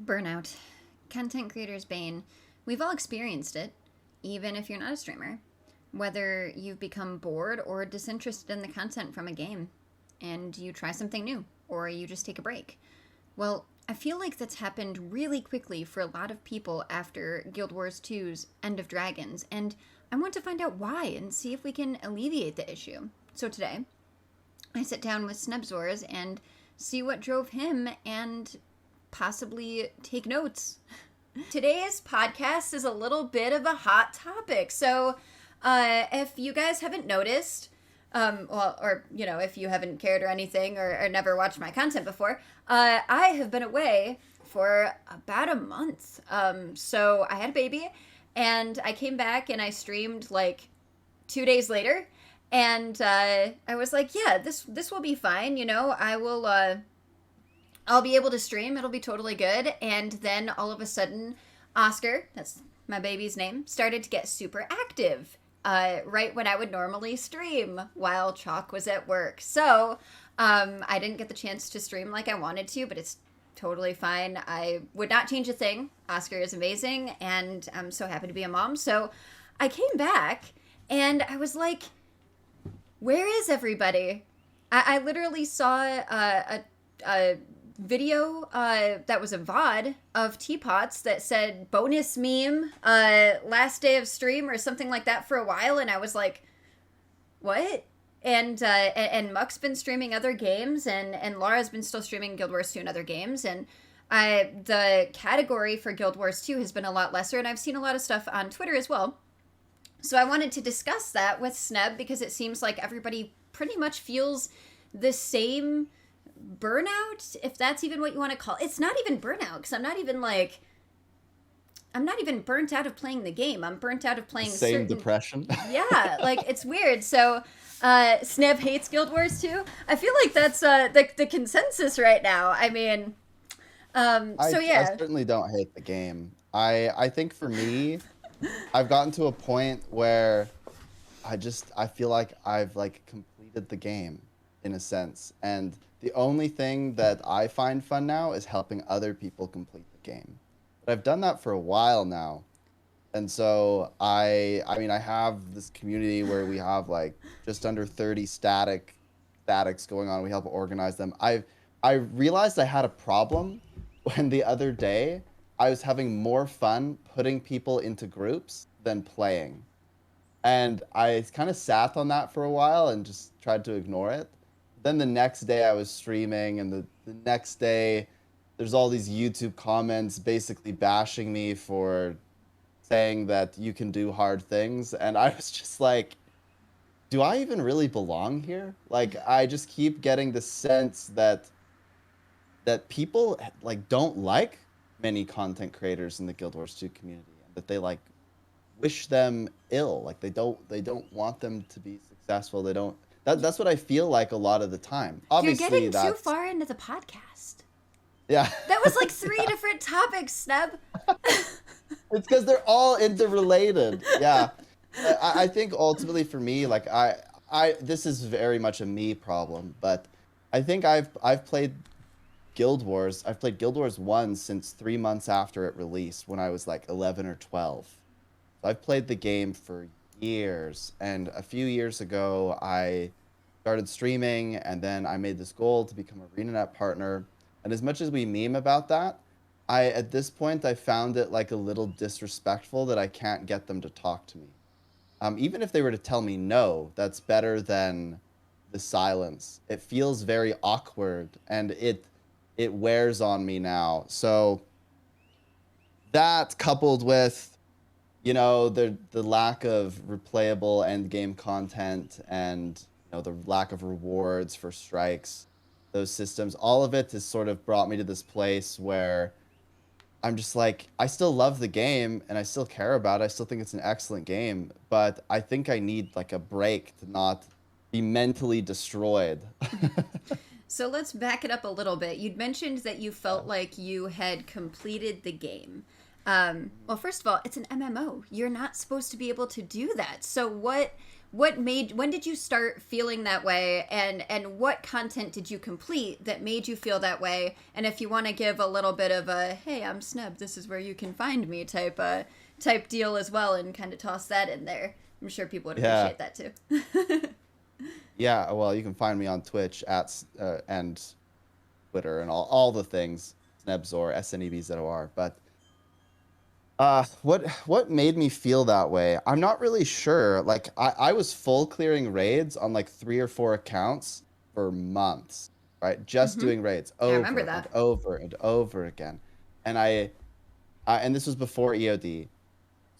Burnout. Content creator's bane. We've all experienced it, even if you're not a streamer. Whether you've become bored or disinterested in the content from a game, and you try something new, or you just take a break. Well, I feel like that's happened really quickly for a lot of people after Guild Wars 2's End of Dragons, and I want to find out why and see if we can alleviate the issue. So today, I sit down with Snebzor and see what drove him and possibly take notes. Today's podcast is a little bit of a hot topic. So if you guys haven't noticed, if you haven't cared or anything or never watched my content before, I have been away for about a month. So I had a baby and I came back and I streamed like 2 days later. And I was like, yeah, this will be fine. I'll be able to stream. It'll be totally good. And then all of a sudden, Oscar, that's my baby's name, started to get super active right when I would normally stream while Chalk was at work. So I didn't get the chance to stream like I wanted to, but it's totally fine. I would not change a thing. Oscar is amazing, and I'm so happy to be a mom. So I came back, and I was like, where is everybody? I literally saw a video that was a VOD of teapots that said bonus meme last day of stream or something like that for a while, and I was like, what? And Muck's been streaming other games, and Laura's been still streaming Guild Wars 2 and other games, and the category for Guild Wars 2 has been a lot lesser, and I've seen a lot of stuff on Twitter as well. So I wanted to discuss that with Sneb because it seems like everybody pretty much feels the same burnout, if that's even what you want to call it. It's not even burnout because I'm not even burnt out of playing the game. I'm burnt out of playing same depression. Yeah, like it's weird. So Sneb hates Guild Wars 2. I feel like that's the consensus right now. I mean, I certainly don't hate the game. I think for me, I've gotten to a point where I feel like I've completed the game in a sense, and the only thing that I find fun now is helping other people complete the game. But I've done that for a while now, and so I have this community where we have just under 30 statics going on. We help organize them. I realized I had a problem when the other day I was having more fun putting people into groups than playing. And I kind of sat on that for a while and just tried to ignore it. Then the next day I was streaming, and the next day there's all these YouTube comments basically bashing me for saying that you can do hard things. And I was just like, do I even really belong here? I just keep getting the sense that people don't like many content creators in the Guild Wars 2 community, and that they wish them ill. They don't want them to be successful. They don't. That's what I feel like a lot of the time. Obviously, you're getting too far into the podcast. Yeah. That was 3 different topics, Sneb. It's because they're all interrelated. Yeah. I think ultimately for me, this is very much a me problem, but I think I've played Guild Wars. I've played Guild Wars 1 since 3 months after it released when I was 11 or 12. So I've played the game for years, and a few years ago I started streaming, and then I made this goal to become a ArenaNet partner. And as much as we meme about that, at this point I found it a little disrespectful that I can't get them to talk to me. Even if they were to tell me no, that's better than the silence. It feels very awkward, and it wears on me now. So that, coupled with the lack of replayable end game content, and the lack of rewards for strikes, those systems, all of it has sort of brought me to this place where I'm just I still love the game and I still care about it. I still think it's an excellent game, but I think I need a break to not be mentally destroyed. So let's back it up a little bit. You'd mentioned that you felt like you had completed the game. Well, first of all, it's an MMO. You're not supposed to be able to do that. So what when did you start feeling that way, and what content did you complete that made you feel that way? And if you want to give a little bit of a hey, I'm Sneb, this is where you can find me type deal as well, and kind of toss that in there, I'm sure people would Yeah. appreciate that too. Yeah, well, you can find me on Twitch and Twitter and all the things, Snebzor, Snebzor. But what made me feel that way? I'm not really sure. Like I was full clearing raids on like 3 or 4 accounts for months, right? Just Mm-hmm. doing raids I remember over and that. over and over again. And and this was before EOD.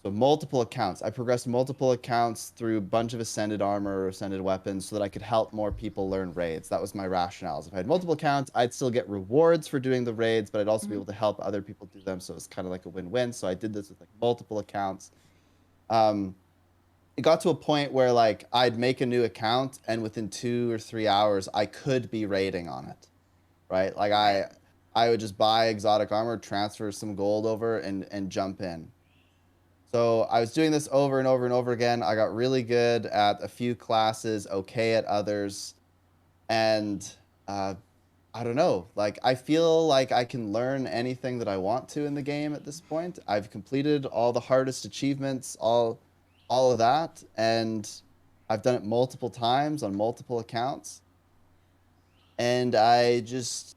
So multiple accounts. I progressed multiple accounts through a bunch of ascended armor or ascended weapons so that I could help more people learn raids. That was my rationale. If I had multiple accounts, I'd still get rewards for doing the raids, but I'd also be Mm-hmm. able to help other people do them. So it was kind of like a win-win. So I did this with like multiple accounts. Um, it got to a point where like I'd make a new account and within 2 or 3 hours I could be raiding on it. Right? Like Right. I would just buy exotic armor, transfer some gold over and jump in. So I was doing this over and over and over again. I got really good at a few classes, okay at others, and uh, I don't know. Like I feel like I can learn anything that I want to in the game at this point. I've completed all the hardest achievements, all of that, and I've done it multiple times on multiple accounts. And I just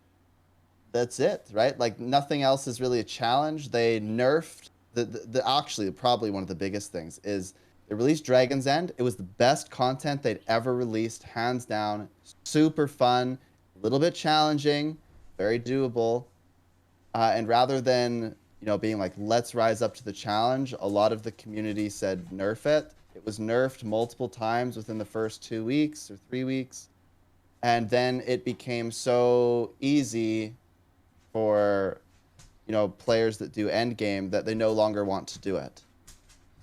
that's it, right? Like nothing else is really a challenge. They nerfed the actually probably one of the biggest things is they released Dragon's End. It was the best content they'd ever released, hands down. Super fun, a little bit challenging, very doable. And rather than being like let's rise up to the challenge, a lot of the community said nerf it. It was nerfed multiple times within the first 2 weeks or 3 weeks, and then it became so easy for players that do end game that they no longer want to do it.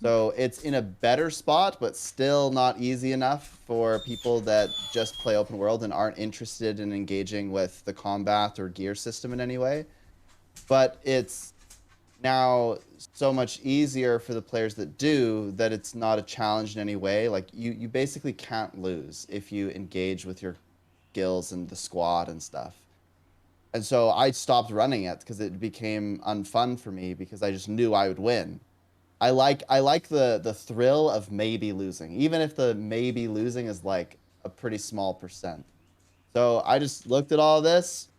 So it's in a better spot, but still not easy enough for people that just play open world and aren't interested in engaging with the combat or gear system in any way. But it's now so much easier for the players that do that it's not a challenge in any way. Like you basically can't lose if you engage with your skills and the squad and stuff. And so I stopped running it because it became unfun for me because I just knew I would win. I like the thrill of maybe losing, even if the maybe losing is like a pretty small percent. So I just looked at all this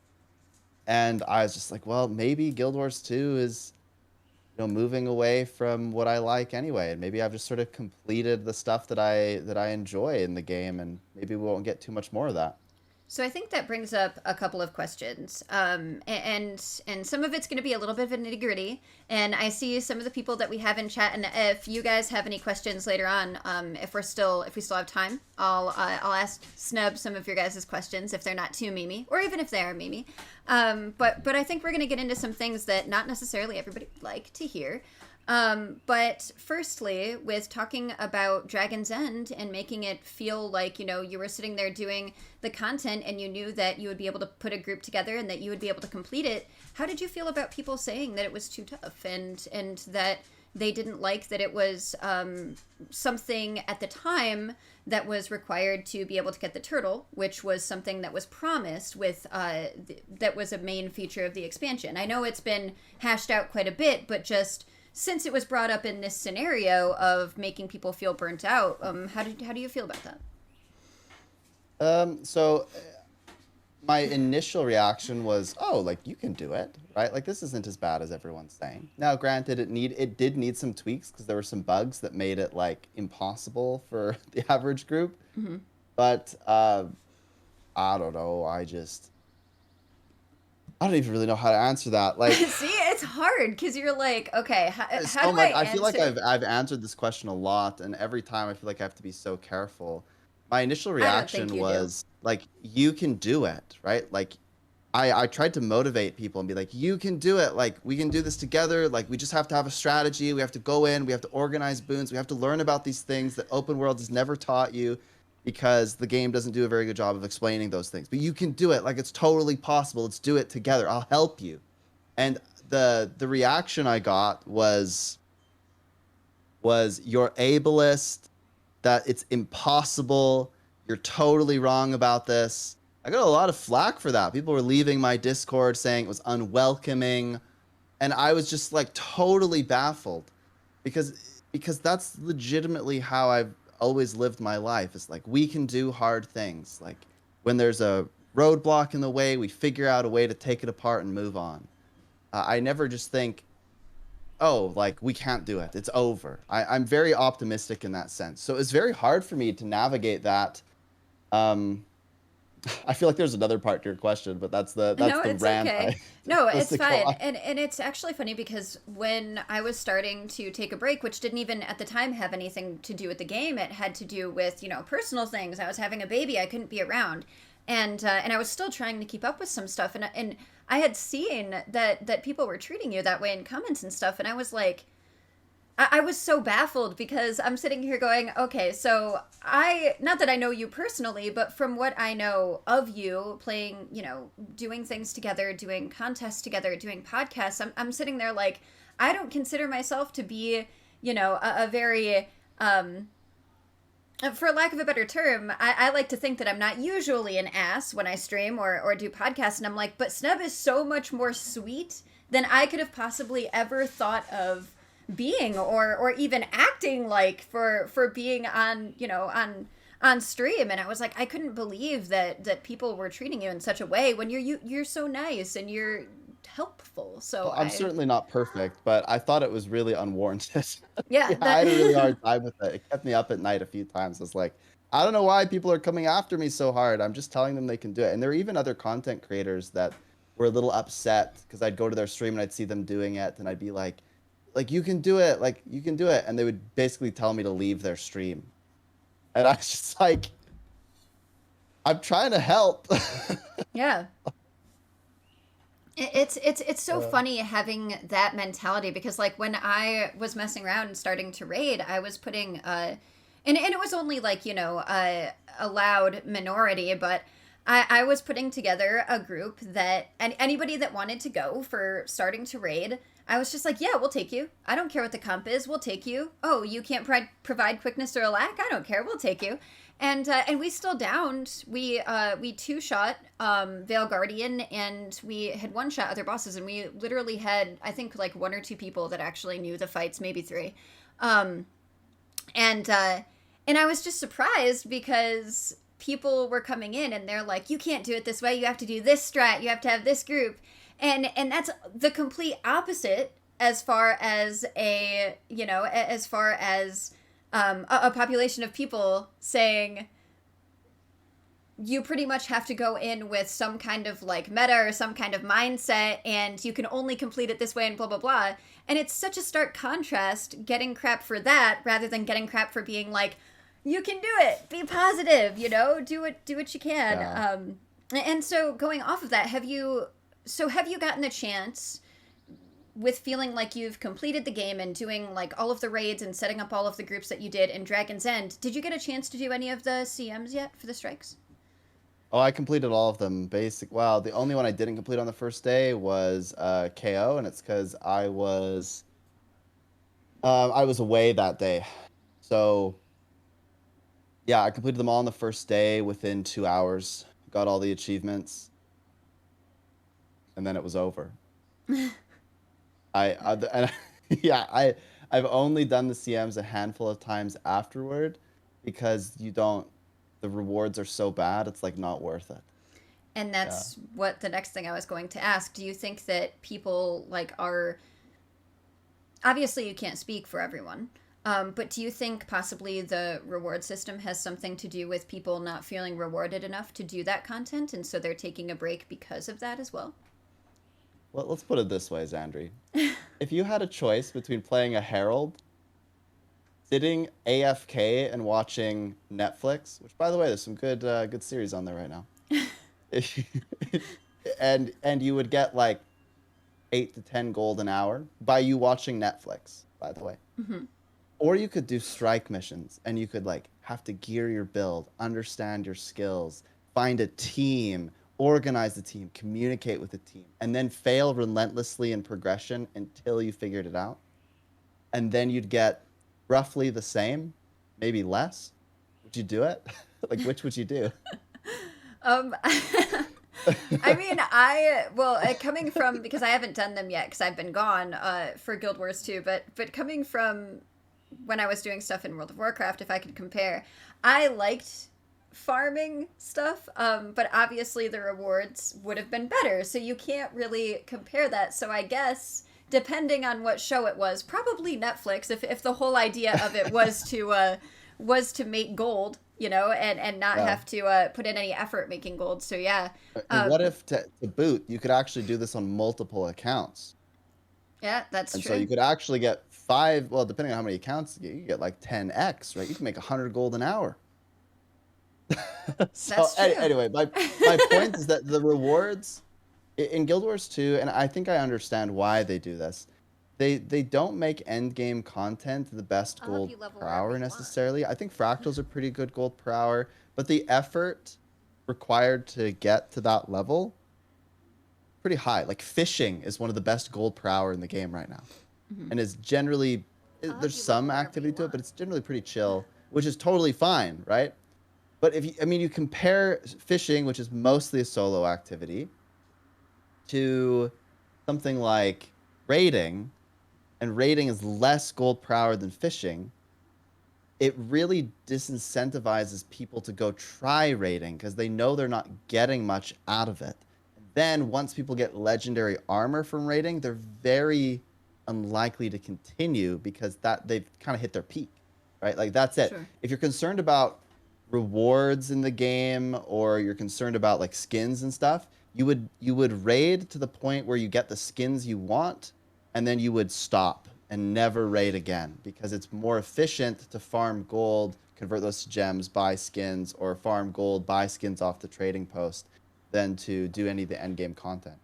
and I was just like, well, maybe Guild Wars 2 is moving away from what I like anyway, and maybe I've just sort of completed the stuff that I enjoy in the game, and maybe we won't get too much more of that. So I think that brings up a couple of questions, and some of it's going to be a little bit of a nitty gritty. And I see some of the people that we have in chat, and if you guys have any questions later on, if we still have time, I'll ask Snub some of your guys' questions if they're not too memey, or even if they are memey. But I think we're going to get into some things that not necessarily everybody would like to hear. But firstly, with talking about Dragon's End and making it feel like, you were sitting there doing the content and you knew that you would be able to put a group together and that you would be able to complete it, how did you feel about people saying that it was too tough and that they didn't like that it was something at the time that was required to be able to get the turtle, which was something that was promised with that was a main feature of the expansion? I know it's been hashed out quite a bit, but just since it was brought up in this scenario of making people feel burnt out, how do you feel about that? So my initial reaction was, oh, like you can do it, right? Like this isn't as bad as everyone's saying. Now, granted, it did need some tweaks because there were some bugs that made it like impossible for the average group. Mm-hmm. But I don't know. I don't even really know how to answer that. Like, See, it's hard because you're like, okay, how so do I much. I feel like answer? I've answered this question a lot, and every time I feel like I have to be so careful. My initial I don't think reaction you do. was like, "You can do it," right? Like, I tried to motivate people and be like, "You can do it. Like, we can do this together. Like, we just have to have a strategy. We have to go in. We have to organize boons. We have to learn about these things that open world has never taught you." Because the game doesn't do a very good job of explaining those things. But you can do it. Like it's totally possible. Let's do it together. I'll help you. And the reaction I got was you're ableist, that it's impossible. You're totally wrong about this. I got a lot of flack for that. People were leaving my Discord saying it was unwelcoming, and I was just like totally baffled because that's legitimately how I've always lived my life. It's like we can do hard things. Like when there's a roadblock in the way, we figure out a way to take it apart and move on. I never just think, oh, like we can't do it. It's over. I'm very optimistic in that sense. So it's very hard for me to navigate that. Um, I feel like there's another part to your question, but that's No, the it's rant okay. I No, supposed it's to go fine. on. And it's actually funny because when I was starting to take a break, which didn't even at the time have anything to do with the game, it had to do with, personal things. I was having a baby, I couldn't be around. And I was still trying to keep up with some stuff, and I had seen that people were treating you that way in comments and stuff, and I was like, I was so baffled because I'm sitting here going, okay, so not that I know you personally, but from what I know of you playing, doing things together, doing contests together, doing podcasts, I'm sitting there like, I don't consider myself to be, a very, for lack of a better term, I like to think that I'm not usually an ass when I stream or do podcasts. And I'm like, but Sneb is so much more sweet than I could have possibly ever thought of being or even acting like for being on on stream. And I was like, I couldn't believe that people were treating you in such a way when you're so nice and you're helpful. So Well, I'm certainly not perfect, but I thought it was really unwarranted. yeah, Yeah, I that had a really hard time with it. It kept me up at night a few times. I was like, I don't know why people are coming after me so hard. I'm just telling them they can do it. And there were even other content creators that were a little upset because I'd go to their stream and I'd see them doing it, and I'd be like you can do it, like you can do it, and they would basically tell me to leave their stream, and I was just like, I'm trying to help. yeah. It's so Uh, funny having that mentality because like when I was messing around and starting to raid, I was putting and it was only like a loud minority, but I was putting together a group that and anybody that wanted to go for starting to raid, I was just like, yeah, we'll take you. I don't care what the comp is, we'll take you. Oh, you can't provide quickness or a lack? I don't care, we'll take you. And we still downed. We two shot Veil Guardian, and we had one shot other bosses, and we literally had I think like one or two people that actually knew the fights, maybe three, um, and I was just surprised because people were coming in and they're like, you can't do it this way. You have to do this strat. You have to have this group, and that's the complete opposite as far as as far as a population of people saying you pretty much have to go in with some kind of like meta or some kind of mindset and you can only complete it this way and blah blah blah. And it's such a stark contrast getting crap for that rather than getting crap for being like, you can do it, be positive, do what you can. yeah. And so going off of that, have you gotten the chance with feeling like you've completed the game and doing like all of the raids and setting up all of the groups that you did in Dragon's End, did you get a chance to do any of the CMs yet for the strikes? Oh, I completed all of them. Well, the only one I didn't complete on the first day was KO, and it's because I was away that day. So yeah, I completed them all on the first day within 2 hours. Got all the achievements, and then it was over. And yeah, I've only done the CMs a handful of times afterward because the rewards are so bad, it's like not worth it. And Yeah. that's what the next thing I was going to ask. Do you think that people like are obviously you can't speak for everyone, but do you think possibly the reward system has something to do with people not feeling rewarded enough to do that content, and so they're taking a break because of that as well? Well, let's put it this way, Zandri. If you had a choice between playing a herald, sitting AFK and watching Netflix, which by the way, there's some good series on there right now. If you, and you would get like 8 to 10 gold an hour by you watching Netflix, by the way. Mm-hmm. Or you could do strike missions and you could like have to gear your build, understand your skills, find a team, organize the team, communicate with the team, and then fail relentlessly in progression until you figured it out. And then you'd get roughly the same, maybe less? Would you do it? Like, which would you do? I mean, coming from, because I haven't done them yet because I've been gone for Guild Wars 2, but coming from when I was doing stuff in World of Warcraft, if I could compare, I liked farming stuff, but obviously the rewards would have been better, so you can't really compare that. So I guess depending on what show it was, probably Netflix, if the whole idea of it was to make gold, and not Yeah. have to put in any effort making gold. So yeah, And what um, if to boot, you could actually do this on multiple accounts? yeah, that's And so you true. could actually get five, well, depending on how many accounts you get like 10x, right? You can make 100 gold an hour. So That's true. anyway, my point is that the rewards in Guild Wars 2, and I think I understand why they do this. They don't make end game content the best I'll help gold you level per wherever hour you want. necessarily. I think fractals are pretty good gold per hour, but the effort required to get to that level pretty high. Like fishing is one of the best gold per hour in the game right now, Hmm. and is generally I'll help there's you some level wherever activity you to it, but want. it's generally pretty chill, which is totally fine, right? But if you, I mean, you compare fishing, which is mostly a solo activity, to something like raiding, and raiding is less gold per hour than fishing, it really disincentivizes people to go try raiding because they know they're not getting much out of it. And then once people get legendary armor from raiding, they're very unlikely to continue because that they've kind of hit their peak, right? Like that's it. Sure. If you're concerned about rewards in the game or you're concerned about like skins and stuff, you would raid to the point where you get the skins you want and then you would stop and never raid again because it's more efficient to farm gold, convert those to gems, buy skins, or farm gold, buy skins off the trading post than to do any of the end game content.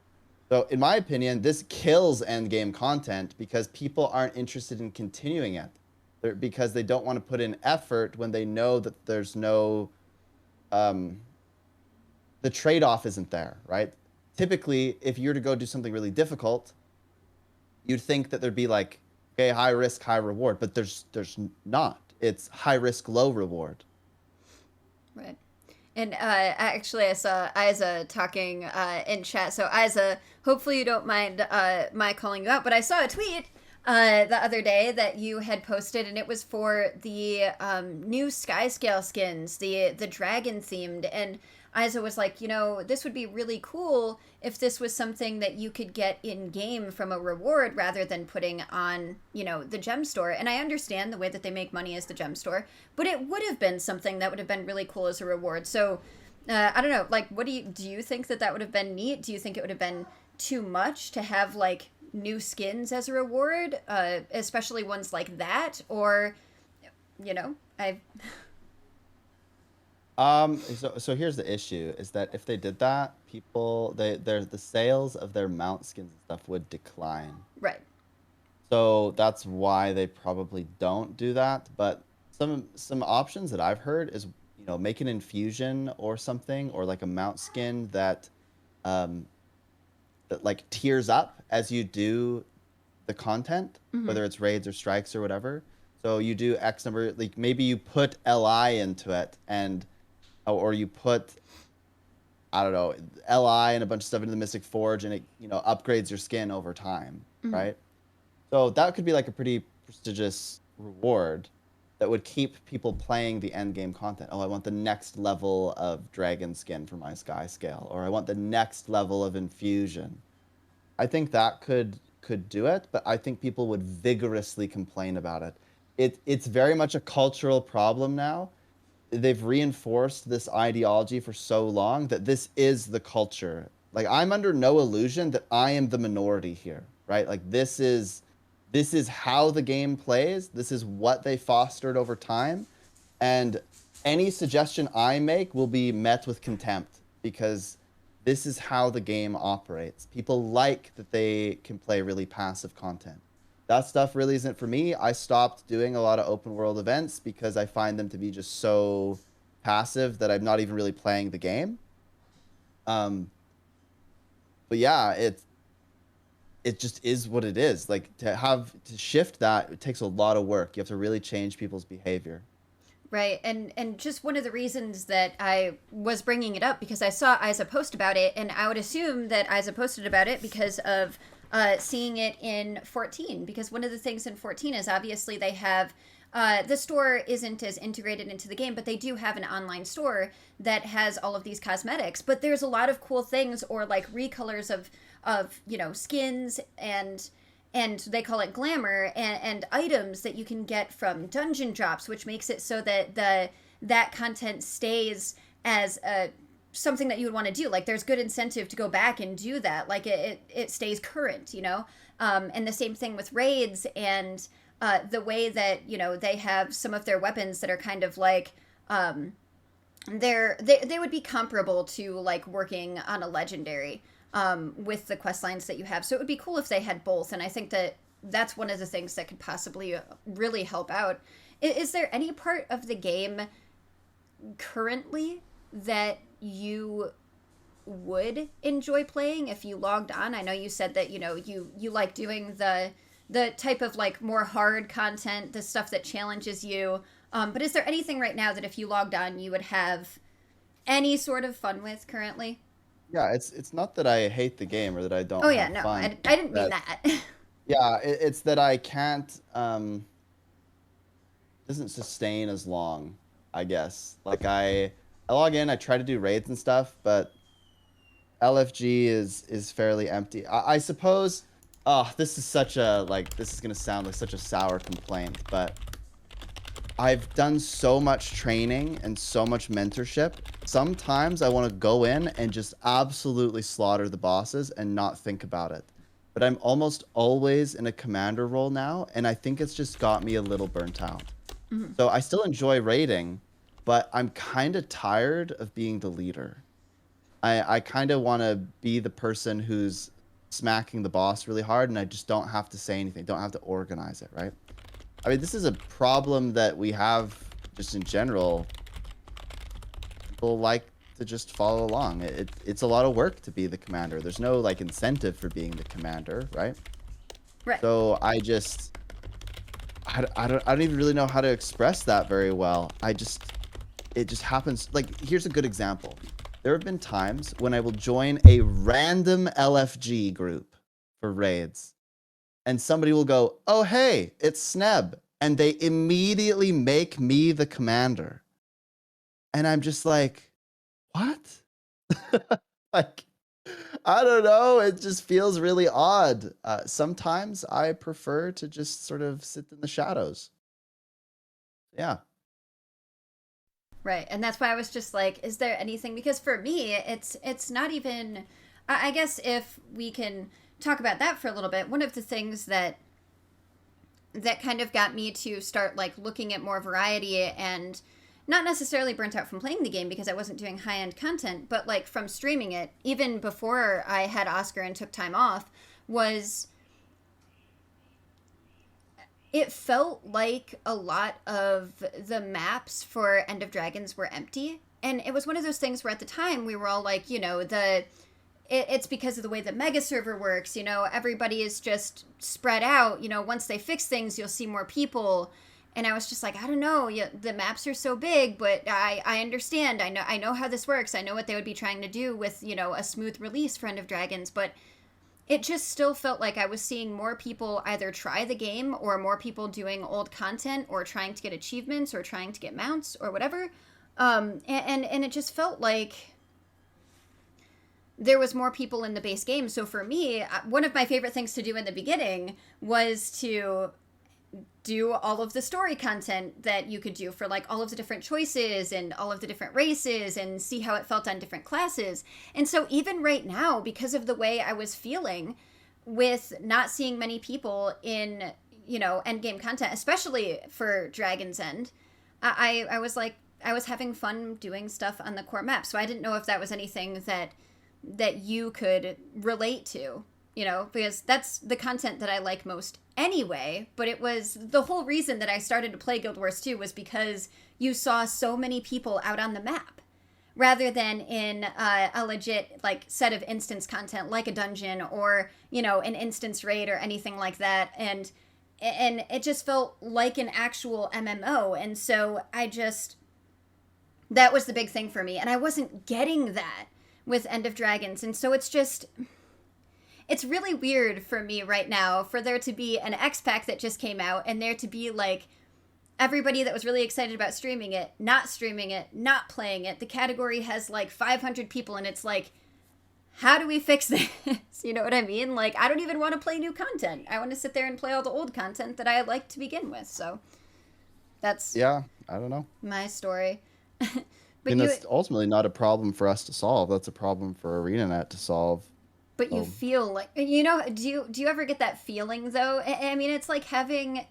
So, in my opinion, this kills end game content because people aren't interested in continuing it. Because they don't want to put in effort when they know that there's no, um, the trade off isn't there, right? Typically, if you're to go do something really difficult, you'd think that there'd be like, okay, high risk, high reward, but there's not. It's high risk, low reward. Right. And actually, I saw Isa talking in chat. So, Isa, hopefully you don't mind my calling you out, but I saw a tweet the other day that you had posted, and it was for the new Skyscale skins, the dragon themed. And Isa was like, this would be really cool if this was something that you could get in game from a reward rather than putting on, the gem store. And I understand the way that they make money is the gem store, but it would have been something that would have been really cool as a reward. So I don't know, like, what do you think that would have been neat? Do you think it would have been too much to have like new skins as a reward, especially ones like that? Or, I So here's the issue: is that if they did that, the sales of their mount skins and stuff would decline. right. So that's why they probably don't do that. But some options that I've heard is make an infusion or something, or like a mount skin um, that like tiers up as you do the content, Mm-hmm. whether it's raids or strikes or whatever. So you do X number, like maybe you put LI into it, and or you put, I don't know, LI and a bunch of stuff into the Mystic Forge, and it upgrades your skin over time, Mm-hmm. right? So that could be like a pretty prestigious reward that would keep people playing the end game content. Oh, I want the next level of dragon skin for my sky scale, or I want the next level of infusion. I think that could do it, but I think people would vigorously complain about it. It's very much a cultural problem now. They've reinforced this ideology for so long that this is the culture. Like I'm under no illusion that I am the minority here, right? Like this is how the game plays. This is what they fostered over time, and any suggestion I make will be met with contempt because this is how the game operates. People like that they can play really passive content. That stuff really isn't for me. I stopped doing a lot of open world events because I find them to be just so passive that I'm not even really playing the game. Um, but yeah, it just is what it is. Like to shift that, it takes a lot of work. You have to really change people's behavior. Right. And just one of the reasons that I was bringing it up because I saw Isa post about it, and I would assume that Isa posted about it because of seeing it in 14. Because one of the things in 14 is obviously they have the store isn't as integrated into the game, but they do have an online store that has all of these cosmetics. But there's a lot of cool things or like recolors of skins and they call it glamour and items that you can get from dungeon drops, which makes it so that that content stays as something that you would want to do. Like there's good incentive to go back and do that. Like it stays current, and the same thing with raids and the way that they have some of their weapons that are kind of like they would be comparable to like working on a legendary with the quest lines that you have. So it would be cool if they had both. And I think that that's one of the things that could possibly really help out. Is there any part of the game currently that you would enjoy playing if you logged on? I know you said that you like doing the type of like more hard content, the stuff that challenges you. But is there anything right now that if you logged on you would have any sort of fun with currently? Yeah, it's not that I hate the game or that I Oh don't yeah, have no, fun. I didn't mean That that. Yeah, it's that I can't doesn't sustain as long, I guess. Like I log in, I try to do raids and stuff, but LFG is fairly empty. I suppose this is such a this is gonna sound like such a sour complaint, but I've done so much training and so much mentorship. Sometimes I want to go in and just absolutely slaughter the bosses and not think about it. But I'm almost always in a commander role now, and I think it's just got me a little burnt out. Mhm. So I still enjoy raiding, but I'm kind of tired of being the leader. I kind of want to be the person who's smacking the boss really hard, and I just don't have to say anything, don't have to organize it, right? I mean, this is a problem that we have just in general. People like to just follow along. It's a lot of work to be the commander. There's no like incentive for being the commander, right? Right. So I don't even really know how to express that very well. It just happens. Like, here's a good example. There have been times when I will join a random LFG group for raids, and somebody will go, "Oh, hey, it's Sneb," and they immediately make me the commander, and I'm just like, "What?" Like, I don't know. It just feels really odd. Sometimes I prefer to just sort of sit in the shadows. Yeah. Right. And that's why I was just like, is there anything because for me it's not even I guess if we can talk about that for a little bit, one of the things that kind of got me to start like looking at more variety and not necessarily burnt out from playing the game because I wasn't doing high end content, but like from streaming it, even before I had Oscar and took time off, was it felt like a lot of the maps for End of Dragons were empty. And it was one of those things where at the time we were all like, it's because of the way the mega server works. Everybody is just spread out. Once they fix things, you'll see more people. And I was just like, I don't know. Yeah, the maps are so big, but I understand. I know how this works. I know what they would be trying to do with a smooth release for End of Dragons, but it just still felt like I was seeing more people either try the game or more people doing old content or trying to get achievements or trying to get mounts or whatever. And it just felt like there was more people in the base game. So for me, one of my favorite things to do in the beginning was to do all of the story content that you could do for like all of the different choices and all of the different races and see how it felt on different classes. And so even right now, because of the way I was feeling with not seeing many people in, end game content, especially for Dragon's End, I was like, I was having fun doing stuff on the core map. So I didn't know if that was anything that you could relate to, because that's the content that I like most anyway. But it was the whole reason that I started to play Guild Wars 2 was because you saw so many people out on the map rather than in a legit like set of instance content like a dungeon or, an instance raid or anything like that. And and it just felt like an actual MMO. And so that was the big thing for me. And I wasn't getting that with End of Dragons. And so it's really weird for me right now for there to be an X Pack that just came out and there to be like everybody that was really excited about streaming it, not playing it. The category has like 500 people and it's like, how do we fix this? You know what I mean? Like, I don't even want to play new content. I want to sit there and play all the old content that I liked to begin with. So that's Yeah, I don't know. my story. I But mean, you that's ultimately not a problem for us to solve. That's a problem for ArenaNet to solve. but you Oh. feel like, you know, do you ever get that feeling though? I mean, it's like having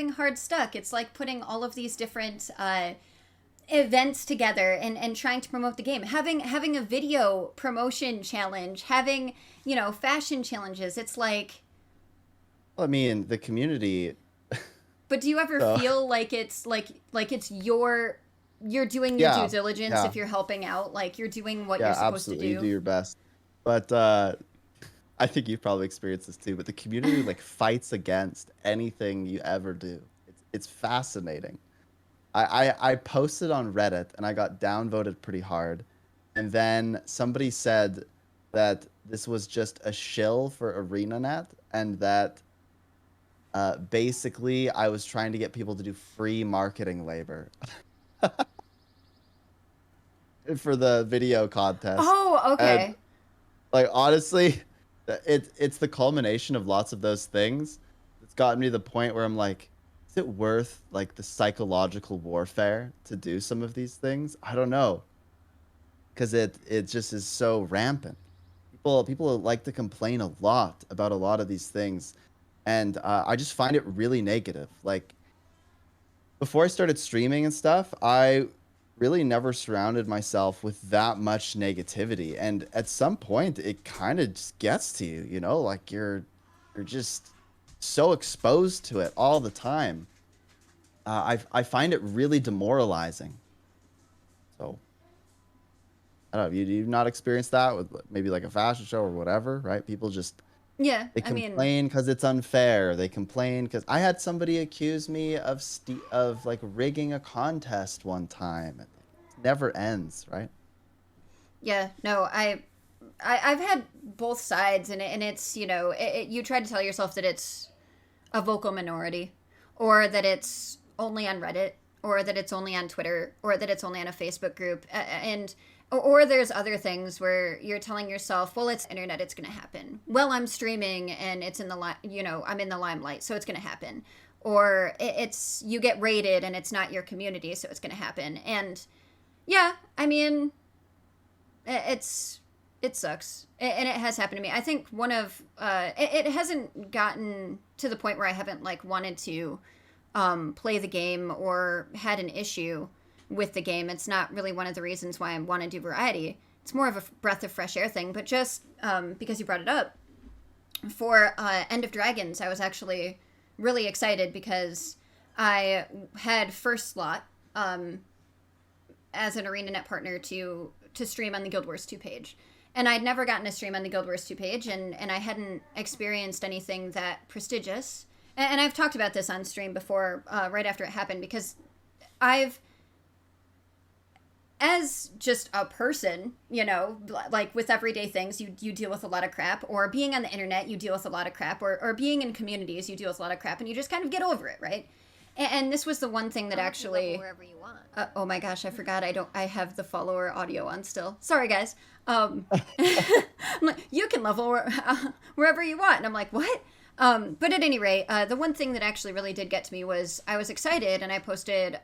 hard stuck. It's like putting all of these different events together and trying to promote the game, having a video promotion challenge, having, you know, fashion challenges. It's like, I mean, the community. but do you ever So- feel like it's like it's you're doing your Yeah, due diligence yeah. if you're helping out, like you're doing what Yeah, you're supposed absolutely. to You do your best. But I think you've probably experienced this too. But the community like fights against anything you ever do. It's fascinating. I posted on Reddit and I got downvoted pretty hard. And then somebody said that this was just a shill for ArenaNet and that basically I was trying to get people to do free marketing labor for the video contest. Oh, okay. And, like, honestly, it's the culmination of lots of those things. It's gotten me to the point where I'm like, is it worth like the psychological warfare to do some of these things? I don't know, because it just is so rampant. People like to complain a lot about a lot of these things, and I just find it really negative. Like before I started streaming and stuff, I really never surrounded myself with that much negativity, and at some point it kind of just gets to you, you know, like you're just so exposed to it all the time. I find it really demoralizing. So I don't know, you've not experienced that with maybe like a fashion show or whatever, right? People just Yeah, they I mean, complain because it's unfair. They complain because I had somebody accuse me of like rigging a contest one time. It never ends, right? yeah, no, I've had both sides, and it's, you know, you try to tell yourself that it's a vocal minority, or that it's only on Reddit, or that it's only on Twitter, or that it's only on a Facebook group, and or there's other things where you're telling yourself, well, it's internet, it's going to happen. Well, I'm streaming and it's in the you know, I'm in the limelight, so it's going to happen. Or it's you get raided and it's not your community, so it's going to happen. And yeah, I mean, it sucks, and it has happened to me. I think one of it hasn't gotten to the point where I haven't like wanted to play the game or had an issue with the game. It's not really one of the reasons why I want to do variety. It's more of a breath of fresh air thing. But just because you brought it up, for End of Dragons, I was actually really excited because I had first slot as an ArenaNet partner to stream on the Guild Wars 2 page. And I'd never gotten to stream on the Guild Wars 2 page, and I hadn't experienced anything that prestigious. And I've talked about this on stream before, right after it happened, because as just a person, you know, like with everyday things, you deal with a lot of crap, or being on the internet, you deal with a lot of crap, or being in communities, you deal with a lot of crap, and you just kind of get over it, right? And this was the one thing that actually, wherever you want. oh my gosh, I forgot I have the follower audio on still. Sorry guys. I'm like, you can level wherever you want. And I'm like, what? But at any rate, the one thing that actually really did get to me was I was excited, and I posted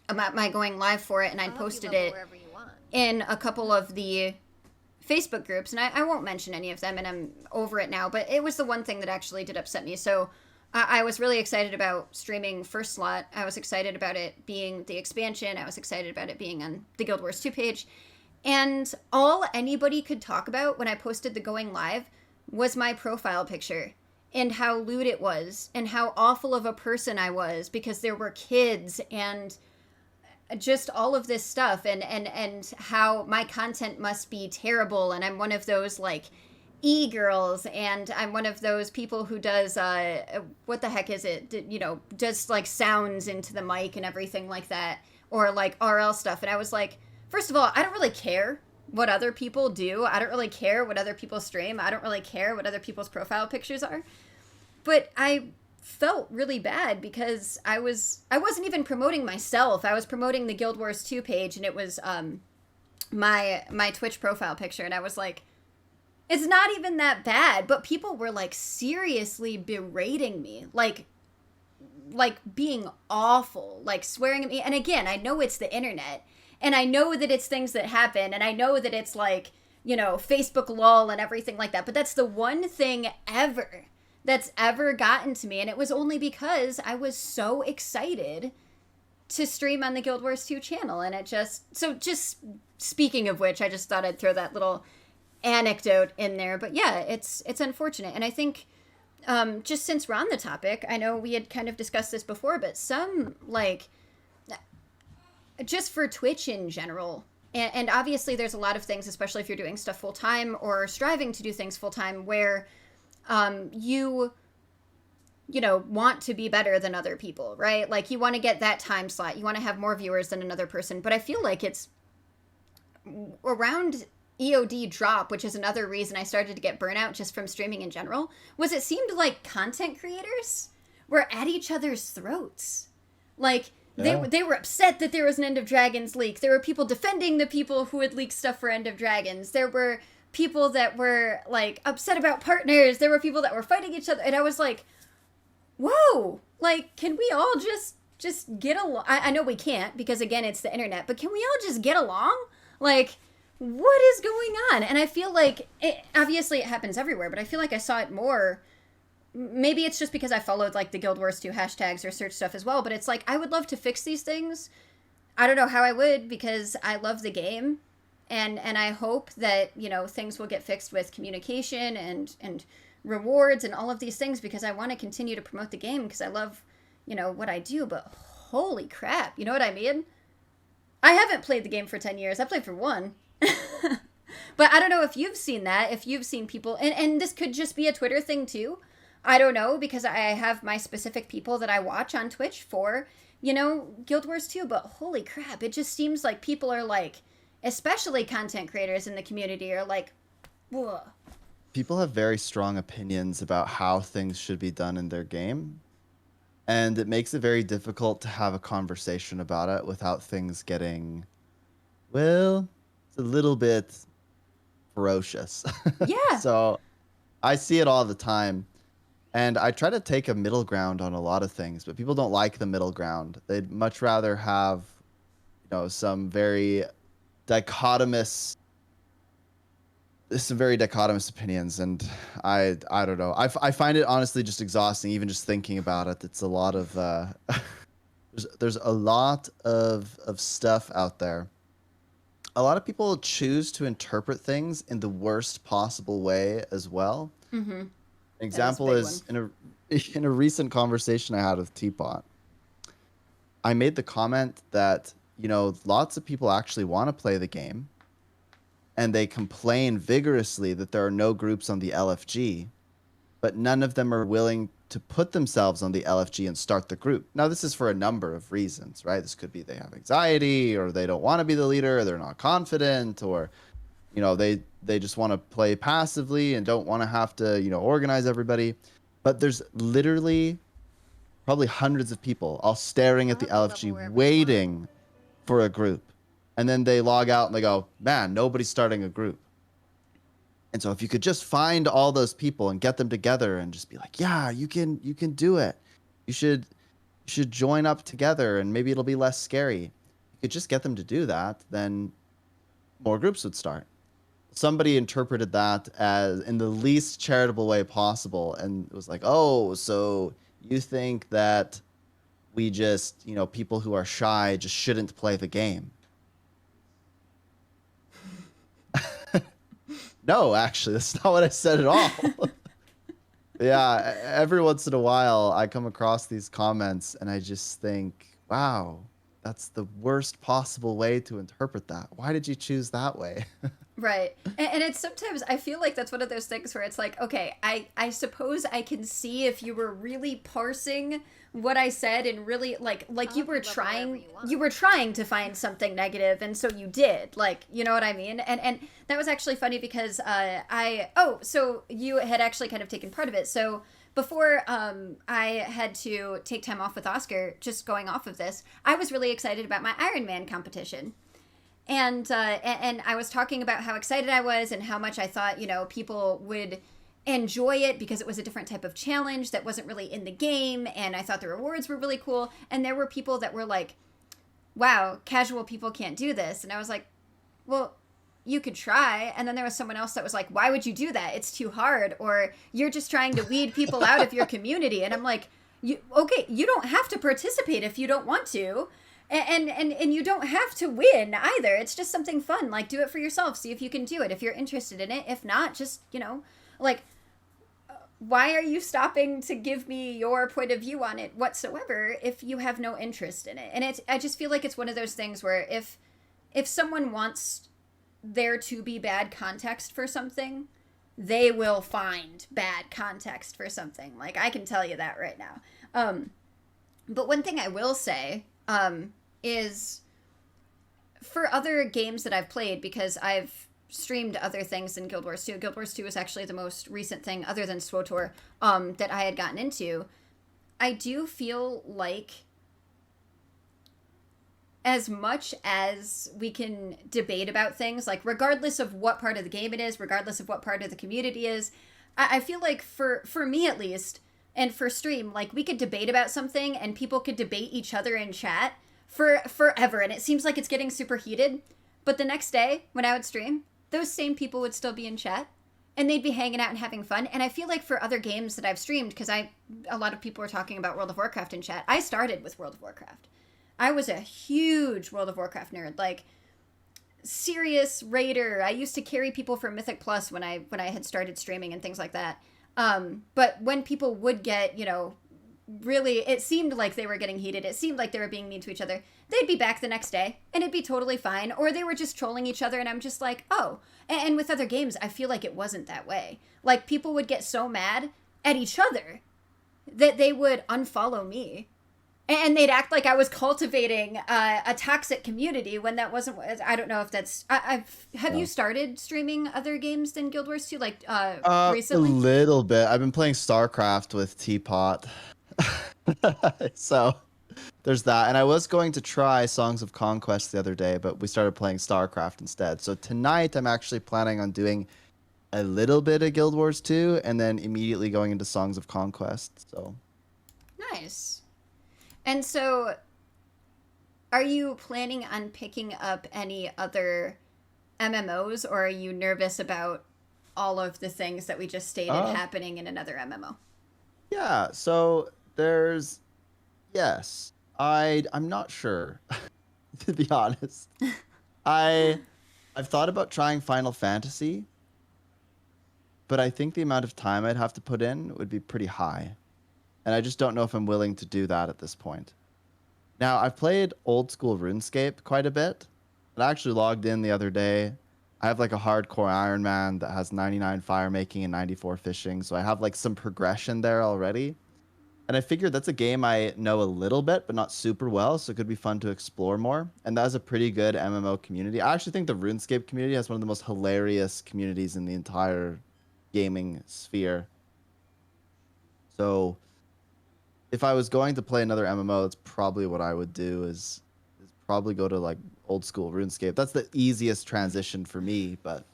about my going live for it, and I posted it Wherever you want. in a couple of the Facebook groups, and I won't mention any of them, and I'm over it now, but it was the one thing that actually did upset me. So I was really excited about streaming First Slot. I was excited about it being the expansion. I was excited about it being on the Guild Wars 2 page. And all anybody could talk about when I posted the going live was my profile picture and how lewd it was and how awful of a person I was because there were kids and just all of this stuff and how my content must be terrible, and I'm one of those like e-girls, and I'm one of those people who does what the heck is it, does like sounds into the mic and everything like that, or like RL stuff. And I was like, first of all, I don't really care what other people do. I don't really care what other people stream. I don't really care what other people's profile pictures are. But I felt really bad because I wasn't even promoting myself. I was promoting the Guild Wars 2 page, and it was my Twitch profile picture, and I was like, it's not even that bad. But people were like seriously berating me, like being awful, like swearing at me. And again, I know it's the internet, and I know that it's things that happen, and I know that it's like, Facebook lol and everything like that. But that's the one thing ever that's ever gotten to me, and it was only because I was so excited to stream on the Guild Wars 2 channel. And it just speaking of which, I just thought I'd throw that little anecdote in there. But yeah, it's unfortunate. And I think just since we're on the topic, I know we had kind of discussed this before, but some, like, just for Twitch in general, and obviously there's a lot of things, especially if you're doing stuff full time or striving to do things full time, where you want to be better than other people, right? Like, you want to get that time slot, you want to have more viewers than another person. But I feel like it's around EOD drop, which is another reason I started to get burnout just from streaming in general, was it seemed like content creators were at each other's throats. Like, they were upset that there was an End of Dragons leak. There were people defending the people who had leaked stuff for End of Dragons. There were people that were, like, upset about partners. There were people that were fighting each other. And I was like, whoa, like, can we all just get along? I know we can't, because again, it's the internet, but can we all just get along? Like, what is going on? And I feel like, obviously it happens everywhere, but I feel like I saw it more. Maybe it's just because I followed, like, the Guild Wars 2 hashtags or search stuff as well, but it's like, I would love to fix these things. I don't know how I would, because I love the game, and I hope that, things will get fixed with communication and rewards and all of these things, because I want to continue to promote the game, because I love, what I do. But holy crap, you know what I mean? I haven't played the game for 10 years. I played for 1. But I don't know if you've seen that, if you've seen people, and this could just be a Twitter thing too. I don't know, because I have my specific people that I watch on Twitch for, Guild Wars 2, but holy crap, it just seems like people are like, especially content creators in the community, are like, whoa. People have very strong opinions about how things should be done in their game, and it makes it very difficult to have a conversation about it without things getting, well, it's a little bit ferocious. Yeah. So I see it all the time, and I try to take a middle ground on a lot of things, but people don't like the middle ground. They'd much rather have, some very dichotomous opinions, and I don't know. I find it honestly just exhausting, even just thinking about it. It's a lot of there's a lot of stuff out there. A lot of people choose to interpret things in the worst possible way as well. Mm-hmm. An example is in a recent conversation I had with Teapot. I made the comment that, lots of people actually want to play the game, and they complain vigorously that there are no groups on the LFG, but none of them are willing to put themselves on the LFG and start the group. Now, this is for a number of reasons, right? This could be they have anxiety, or they don't want to be the leader, or they're not confident, or, they just want to play passively and don't want to have to, organize everybody. But there's literally probably hundreds of people all staring at the LFG waiting for a group. And then they log out and they go, man, nobody's starting a group. And so if you could just find all those people and get them together and just be like, yeah, you can do it. You should join up together, and maybe it'll be less scary. You could just get them to do that, then more groups would start. Somebody interpreted that as in the least charitable way possible, and it was like, oh, so you think that we just, people who are shy just shouldn't play the game. No, actually, that's not what I said at all. Yeah, every once in a while I come across these comments and I just think, wow, that's the worst possible way to interpret that. Why did you choose that way? Right. And it's sometimes, I feel like that's one of those things where it's like, okay, I suppose I can see if you were really parsing what I said and really like you were trying to find something negative, and so you did. Like, you know what I mean? And that was actually funny because so you had actually kind of taken part of it. So before I had to take time off with Oscar, just going off of this, I was really excited about my Iron Man competition. And I was talking about how excited I was and how much I thought, people would enjoy it because it was a different type of challenge that wasn't really in the game, and I thought the rewards were really cool. And there were people that were like, wow, casual people can't do this. And I was like, well, you could try. And then there was someone else that was like, why would you do that? It's too hard, or you're just trying to weed people out of your community. And I'm like, you don't have to participate if you don't want to. And you don't have to win either. It's just something fun. Like, do it for yourself. See if you can do it if you're interested in it. If not, just, like, why are you stopping to give me your point of view on it whatsoever if you have no interest in it? And I just feel like it's one of those things where if someone wants there to be bad context for something, they will find bad context for something. Like, I can tell you that right now. But one thing I will say is for other games that I've played, because I've streamed other things than Guild Wars 2. Guild Wars 2 is actually the most recent thing other than SWTOR that I had gotten into. I do feel like as much as we can debate about things, like regardless of what part of the game it is, regardless of what part of the community is, I feel like for me at least, and for stream, like we could debate about something and people could debate each other in chat for forever, and it seems like it's getting super heated. But the next day when I would stream, those same people would still be in chat and they'd be hanging out and having fun. And I feel like for other games that I've streamed, because a lot of people were talking about World of Warcraft in chat. I started with World of Warcraft. I was a huge World of Warcraft nerd, like serious raider. I used to carry people for Mythic Plus when I had started streaming and things like that. But when people would get, really, it seemed like they were getting heated. It seemed like they were being mean to each other. They'd be back the next day and it'd be totally fine. Or they were just trolling each other and I'm just like, oh. And with other games, I feel like it wasn't that way. Like, people would get so mad at each other that they would unfollow me. And they'd act like I was cultivating a toxic community when that wasn't. I don't know if that's. Have you started streaming other games than Guild Wars 2, like recently? A little bit. I've been playing StarCraft with Teapot. So there's that. And I was going to try Songs of Conquest the other day, but we started playing StarCraft instead. So tonight I'm actually planning on doing a little bit of Guild Wars 2 and then immediately going into Songs of Conquest. So nice. And so, are you planning on picking up any other MMOs, or are you nervous about all of the things that we just stated happening in another MMO? Yeah, so yes. I'm not sure, to be honest. I've thought about trying Final Fantasy, but I think the amount of time I'd have to put in would be pretty high. And I just don't know if I'm willing to do that at this point. Now, I've played old school RuneScape quite a bit. I actually logged in the other day. I have like a hardcore Iron Man that has 99 fire making and 94 fishing. So I have like some progression there already. And I figured that's a game I know a little bit, but not super well. So it could be fun to explore more. And that is a pretty good MMO community. I actually think the RuneScape community has one of the most hilarious communities in the entire gaming sphere. So if I was going to play another MMO, that's probably what I would do is probably go to like old school RuneScape. That's the easiest transition for me, but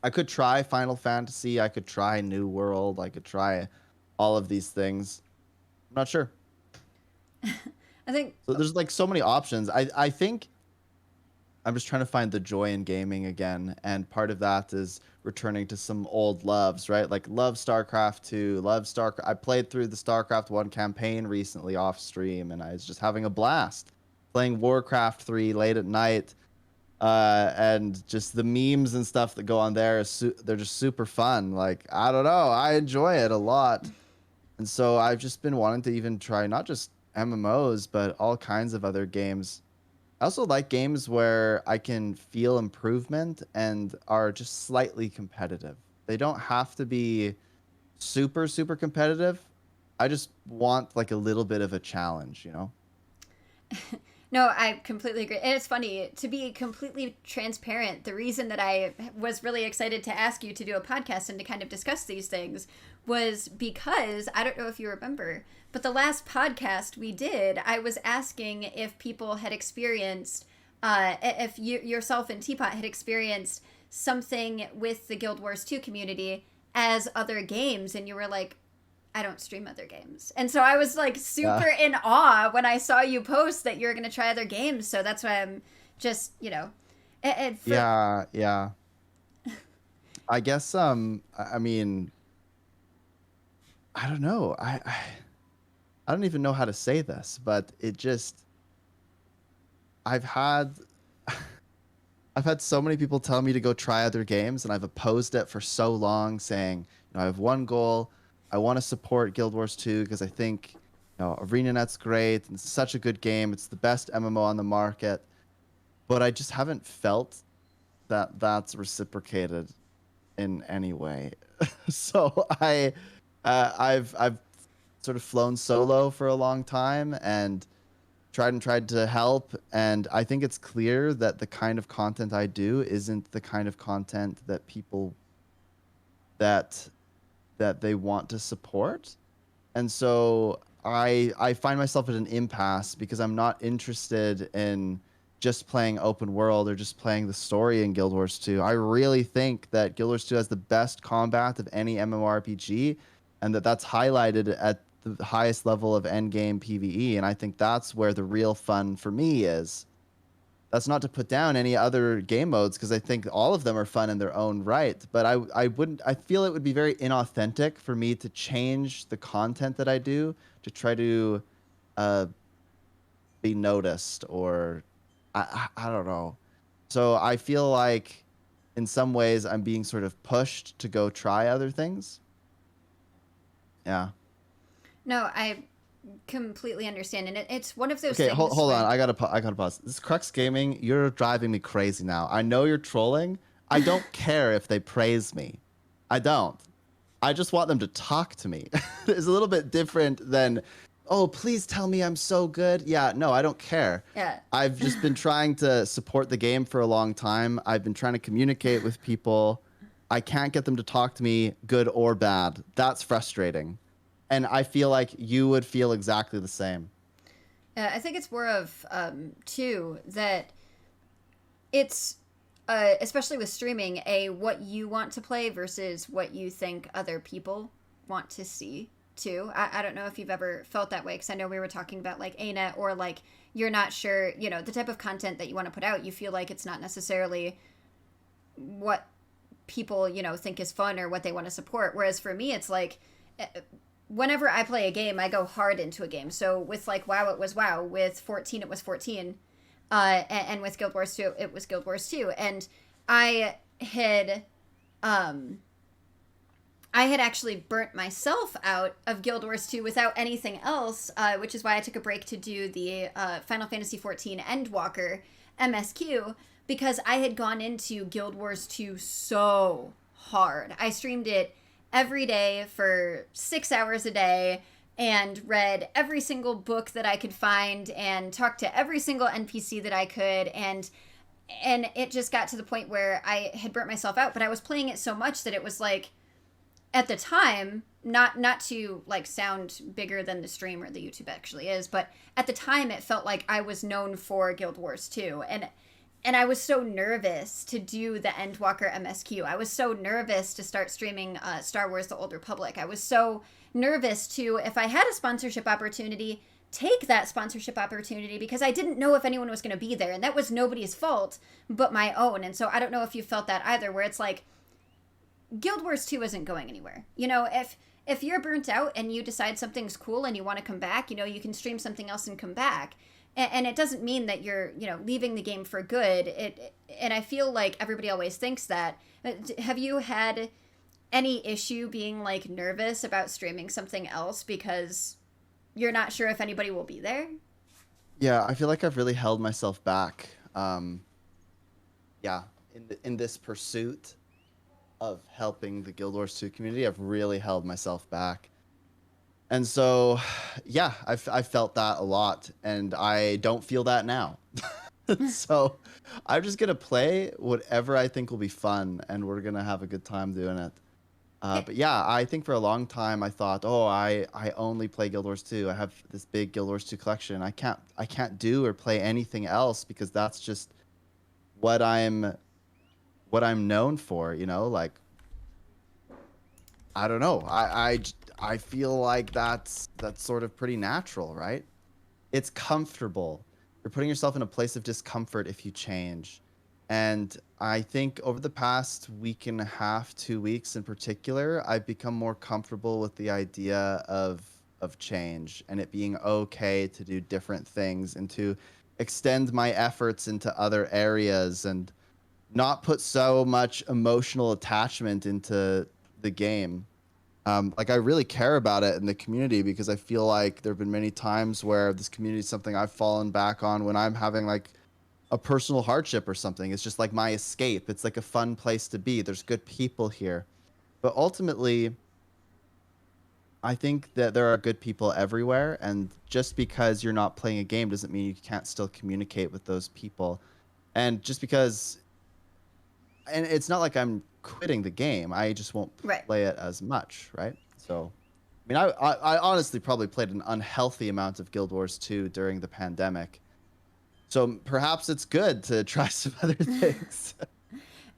I could try Final Fantasy, I could try New World, I could try all of these things. I'm not sure. I think so there's like so many options. I think I'm just trying to find the joy in gaming again, and part of that is returning to some old loves, right? Like love StarCraft 2, I played through the StarCraft 1 campaign recently off stream, and I was just having a blast playing Warcraft 3 late at night, and just the memes and stuff that go on there, they're just super fun. Like, I don't know, I enjoy it a lot. And so I've just been wanting to even try not just MMOs, but all kinds of other games. I also like games where I can feel improvement and are just slightly competitive. They don't have to be super, super competitive. I just want like a little bit of a challenge, you know? No, I completely agree. And it's funny, to be completely transparent, the reason that I was really excited to ask you to do a podcast and to kind of discuss these things was because I don't know if you remember, but the last podcast we did, I was asking if people had experienced, if you yourself and Teapot had experienced something with the Guild Wars 2 community as other games, and you were like, I don't stream other games. And so I was like Yeah. super in awe when I saw you post that you're going to try other games. So that's why I'm just, and for Yeah, yeah. I guess I mean, I don't know. I don't even know how to say this, but it just I've had I've had so many people tell me to go try other games, and I've opposed it for so long, saying, I have one goal. I want to support Guild Wars 2 because I think, ArenaNet's great and it's such a good game. It's the best MMO on the market, but I just haven't felt that that's reciprocated in any way. So I've sort of flown solo for a long time and tried to help, and I think it's clear that the kind of content I do isn't the kind of content that people that they want to support. And so I find myself at an impasse because I'm not interested in just playing open world or just playing the story in Guild Wars 2. I really think that Guild Wars 2 has the best combat of any MMORPG, and that's highlighted at the highest level of endgame PvE. And I think that's where the real fun for me is. That's not to put down any other game modes because I think all of them are fun in their own right. But I feel it would be very inauthentic for me to change the content that I do to try to uh, be noticed, or I don't know. So I feel like in some ways I'm being sort of pushed to go try other things. Yeah. no, I completely understand. And it's one of those Okay, things hold on. where, I gotta pause. This Crux Gaming, you're driving me crazy now. I know you're trolling. I don't care if they praise me. I don't. I just want them to talk to me. It's a little bit different than, oh, please tell me I'm so good. Yeah, no, I don't care. yeah. I've just been trying to support the game for a long time. I've been trying to communicate with people. I can't get them to talk to me, good or bad. That's frustrating. And I feel like you would feel exactly the same. I think it's more of, too, that it's especially with streaming, a what you want to play versus what you think other people want to see too. I don't know if you've ever felt that way, because I know we were talking about like ANET, or like you're not sure, the type of content that you want to put out. You feel like it's not necessarily what people think is fun or what they want to support. Whereas for me, it's like, whenever I play a game, I go hard into a game. So with like WoW, it was WoW. With 14, it was 14. And with Guild Wars 2, it was Guild Wars 2. And I had, I had actually burnt myself out of Guild Wars 2 without anything else, which is why I took a break to do the Final Fantasy 14 Endwalker MSQ, because I had gone into Guild Wars 2 so hard. I streamed it every day for 6 hours a day and read every single book that I could find and talked to every single NPC that I could, and it just got to the point where I had burnt myself out. But I was playing it so much that it was like, at the time, not to like sound bigger than the stream or the YouTube actually is, but at the time it felt like I was known for Guild Wars 2, and I was so nervous to do the Endwalker MSQ. I was so nervous to start streaming Star Wars: The Old Republic. I was so nervous to, if I had a sponsorship opportunity, take that sponsorship opportunity, because I didn't know if anyone was going to be there, and that was nobody's fault but my own. And so I don't know if you felt that either, where it's like, Guild Wars 2 isn't going anywhere. If you're burnt out and you decide something's cool and you want to come back, you can stream something else and come back. And it doesn't mean that you're, leaving the game for good. And I feel like everybody always thinks that. Have you had any issue being like nervous about streaming something else because you're not sure if anybody will be there? Yeah, I feel like I've really held myself back. Yeah, in this pursuit of helping the Guild Wars 2 community, I've really held myself back. And so, yeah, I've felt that a lot, and I don't feel that now. So I'm just gonna play whatever I think will be fun, and we're gonna have a good time doing it. But yeah, I think for a long time I thought, oh, I only play Guild Wars 2. I have this big Guild Wars 2 collection. I can't do or play anything else because that's just what I'm known for, you know? Like I don't know. I feel like that's sort of pretty natural, right? It's comfortable. You're putting yourself in a place of discomfort if you change. And I think over the past week and a half, 2 weeks in particular, I've become more comfortable with the idea of change and it being okay to do different things and to extend my efforts into other areas and not put so much emotional attachment into the game. Like I really care about it in the community because I feel like there have been many times where this community is something I've fallen back on when I'm having like a personal hardship or something. It's just like my escape. It's like a fun place to be. There's good people here. But ultimately, I think that there are good people everywhere. And just because you're not playing a game doesn't mean you can't still communicate with those people. And just because, and it's not like I'm quitting the game. I just won't Right. play it as much, right? So, I mean, I honestly probably played an unhealthy amount of Guild Wars 2 during the pandemic. So perhaps it's good to try some other things.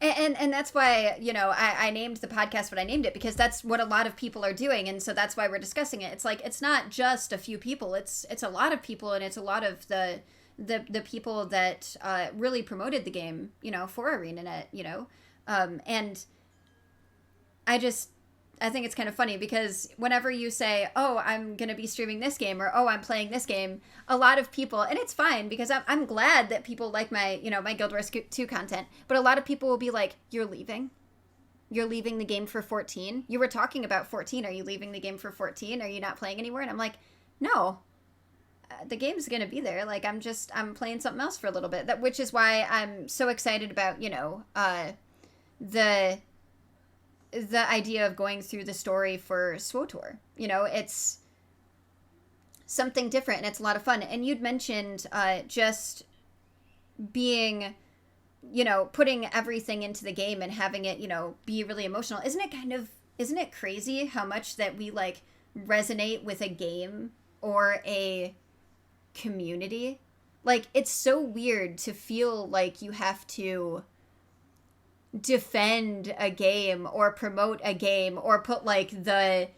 And that's why, you know, I named the podcast what I named it, because that's what a lot of people are doing, and so that's why we're discussing it. It's like it's not just a few people, it's a lot of people, and it's a lot of the people that really promoted the game, you know, for ArenaNet, you know. And I think it's kind of funny because whenever you say, "Oh, I'm gonna be streaming this game," or "Oh, I'm playing this game," a lot of people, and it's fine because I'm glad that people like my, you know, my Guild Wars 2 content. But a lot of people will be like, "You're leaving? You're leaving the game for 14? You were talking about 14. Are you leaving the game for 14? Are you not playing anymore?" And I'm like, "No, the game's gonna be there. Like I'm playing something else for a little bit." Which is why I'm so excited about, you know, the idea of going through the story for SWOTOR. You know, it's something different and it's a lot of fun. And you'd mentioned just being, you know, putting everything into the game and having it, you know, be really emotional. Isn't it crazy how much that we like resonate with a game or a community? Like, it's so weird to feel like you have to defend a game or promote a game or put like the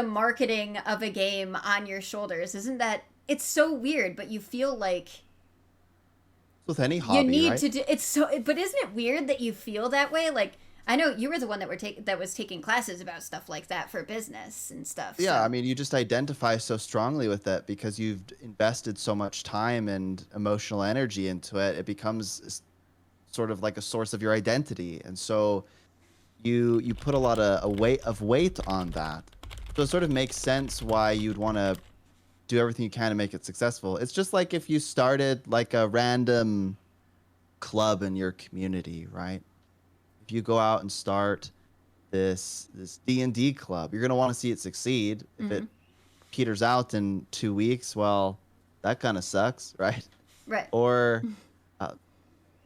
marketing of a game on your shoulders. Isn't that, it's so weird, but you feel like With any you hobby, need right? to do it's so, but isn't it weird that you feel that way? Like, I know you were the one that was taking classes about stuff like that for business and stuff. Yeah, I So mean, you just identify so strongly with it because you've invested so much time and emotional energy into it. It becomes sort of like a source of your identity, and so you put a lot of weight on that. So it sort of makes sense why you'd want to do everything you can to make it successful. It's just like if you started like a random club in your community, right? If you go out and start this D&D club, you're going to want to see it succeed. If it peters out in 2 weeks, well, that kind of sucks, right? right. Or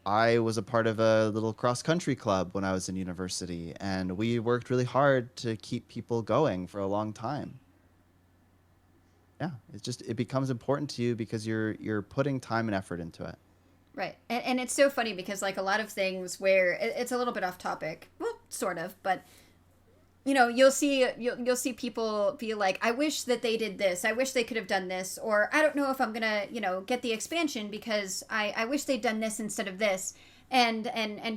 I was a part of a little cross country club when I was in university, and we worked really hard to keep people going for a long time. Yeah, it becomes important to you because you're putting time and effort into it. Right. And it's so funny because like a lot of things where it's a little bit off topic, well, sort of, but you know, you'll see people be like, "I wish that they did this. I wish they could have done this," or "I don't know if I'm gonna, you know, get the expansion because I wish they'd done this instead of this." And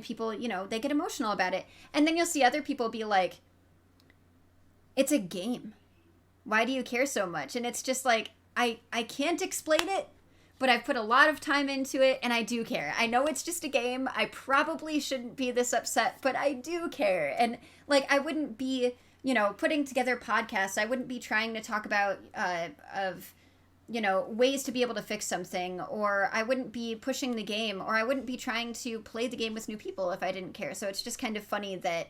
people, you know, they get emotional about it. And then you'll see other people be like, "It's a game. Why do you care so much?" And it's just like, I can't explain it, but I've put a lot of time into it and I do care. I know it's just a game. I probably shouldn't be this upset, but I do care. And like, I wouldn't be putting together podcasts, I wouldn't be trying to talk about ways to be able to fix something, or I wouldn't be pushing the game, or I wouldn't be trying to play the game with new people if I didn't care. So it's just kind of funny that,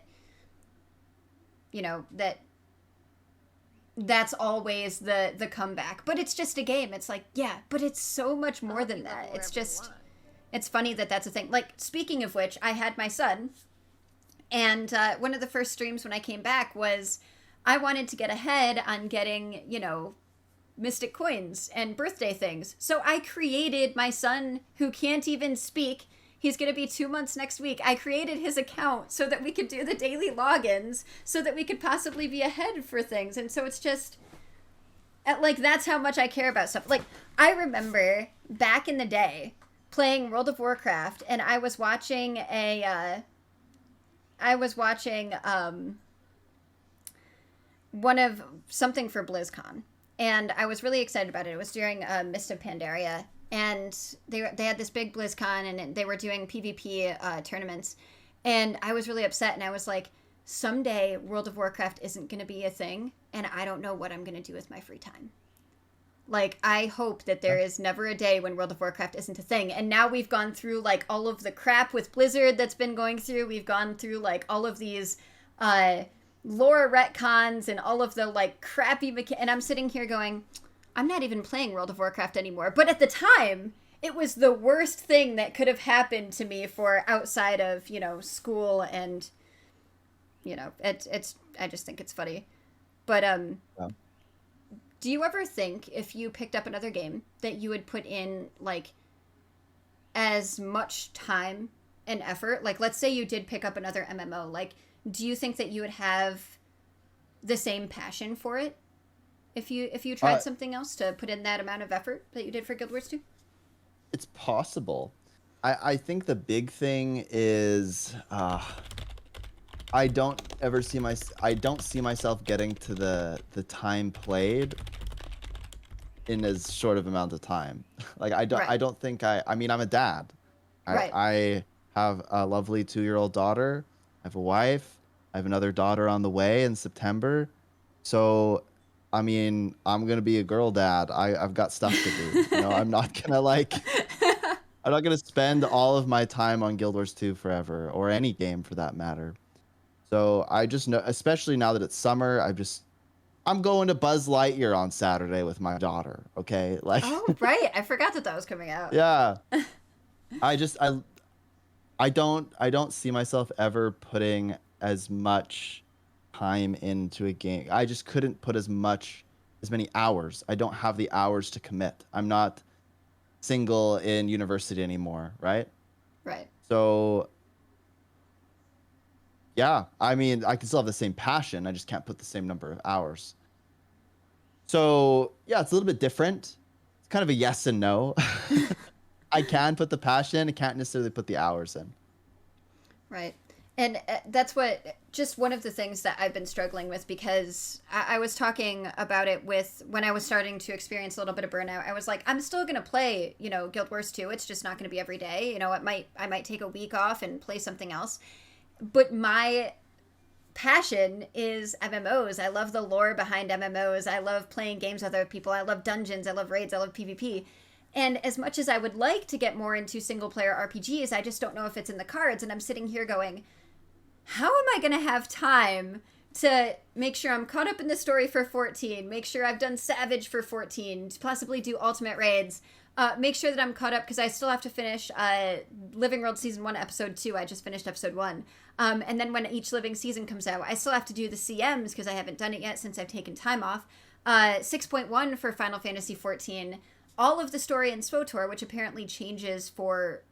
that's always the comeback. But it's just a game. It's like, yeah, but it's so much more than that. It's just, it's funny that that's a thing. Like, speaking of which, I had my son, and one of the first streams when I came back was I wanted to get ahead on getting, mystic coins and birthday things. So I created my son, who can't even speak. He's going to be 2 months next week. I created his account so that we could do the daily logins so that we could possibly be ahead for things. And so it's just, like, that's how much I care about stuff. Like, I remember back in the day playing World of Warcraft, and I was watching one of something for BlizzCon, and I was really excited about it. It was during Mist of Pandaria, and they had this big BlizzCon, and they were doing PvP tournaments, and I was really upset, and I was like, someday World of Warcraft isn't going to be a thing, and I don't know what I'm going to do with my free time. Like, I hope that there is never a day when World of Warcraft isn't a thing. And now we've gone through, like, all of the crap with Blizzard that's been going through. We've gone through, like, all of these lore retcons and all of the, like, crappy and I'm sitting here going, I'm not even playing World of Warcraft anymore. But at the time, it was the worst thing that could have happened to me for outside of, school and, it's I just think it's funny. But, Yeah. do you ever think if you picked up another game that you would put in, like, as much time and effort? Like, let's say you did pick up another MMO. Like, do you think that you would have the same passion for it if you tried something else to put in that amount of effort that you did for Guild Wars 2? It's possible. I think the big thing is I don't see myself getting to the time played in as short of amount of time. Like, I don't think I mean, I'm a dad. Right. I have a lovely 2-year-old daughter. I have a wife. I have another daughter on the way in September. So, I mean, I'm going to be a girl dad. I've got stuff to do. I'm not going to I'm not going to spend all of my time on Guild Wars 2 forever, or any game for that matter. So I just know, especially now that it's summer, I'm going to Buzz Lightyear on Saturday with my daughter. Okay. Like, oh, right. I forgot that was coming out. Yeah. I don't see myself ever putting as much time into a game. I just couldn't put as many hours. I don't have the hours to commit. I'm not single in university anymore, right? Right. So, yeah, I mean, I can still have the same passion. I just can't put the same number of hours. So, yeah, it's a little bit different. It's kind of a yes and no. I can put the passion. I can't necessarily put the hours in. Right. And that's just one of the things that I've been struggling with, because I was talking about it when I was starting to experience a little bit of burnout. I was like, I'm still going to play, Guild Wars 2. It's just not going to be every day. I might take a week off and play something else. But my passion is MMOs. I love the lore behind MMOs. I love playing games with other people. I love dungeons. I love raids. I love PvP. And as much as I would like to get more into single-player RPGs, I just don't know if it's in the cards. And I'm sitting here going, how am I going to have time to make sure I'm caught up in the story for 14, make sure I've done Savage for 14, possibly do Ultimate Raids, make sure that I'm caught up, because I still have to finish Living World Season 1, Episode 2. I just finished Episode 1. And then when each living season comes out, I still have to do the CMs, because I haven't done it yet since I've taken time off. 6.1 for Final Fantasy 14. All of the story in SWTOR, which apparently changes for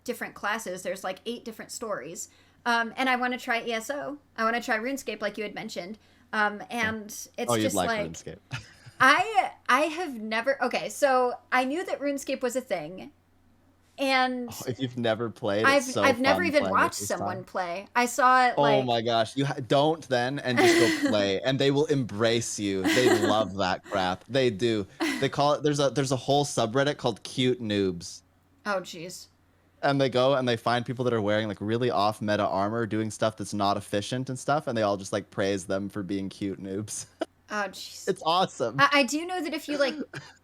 different classes. There's like 8 different stories. And I want to try ESO. I want to try RuneScape, like you had mentioned. And it's you'd just like like RuneScape. I have never. Okay, so I knew that RuneScape was a thing, and If you've never played, I've never fun even playing watched it this someone time. play. I saw it Oh like my gosh, don't then, and just go play, and they will embrace you. They love that crap. They do. They call it. There's a whole subreddit called Cute Noobs. oh jeez. And they go and they find people that are wearing like really off meta armor, doing stuff that's not efficient and stuff, and they all just like praise them for being cute noobs. Oh, jeez. It's awesome. I do know that if you like,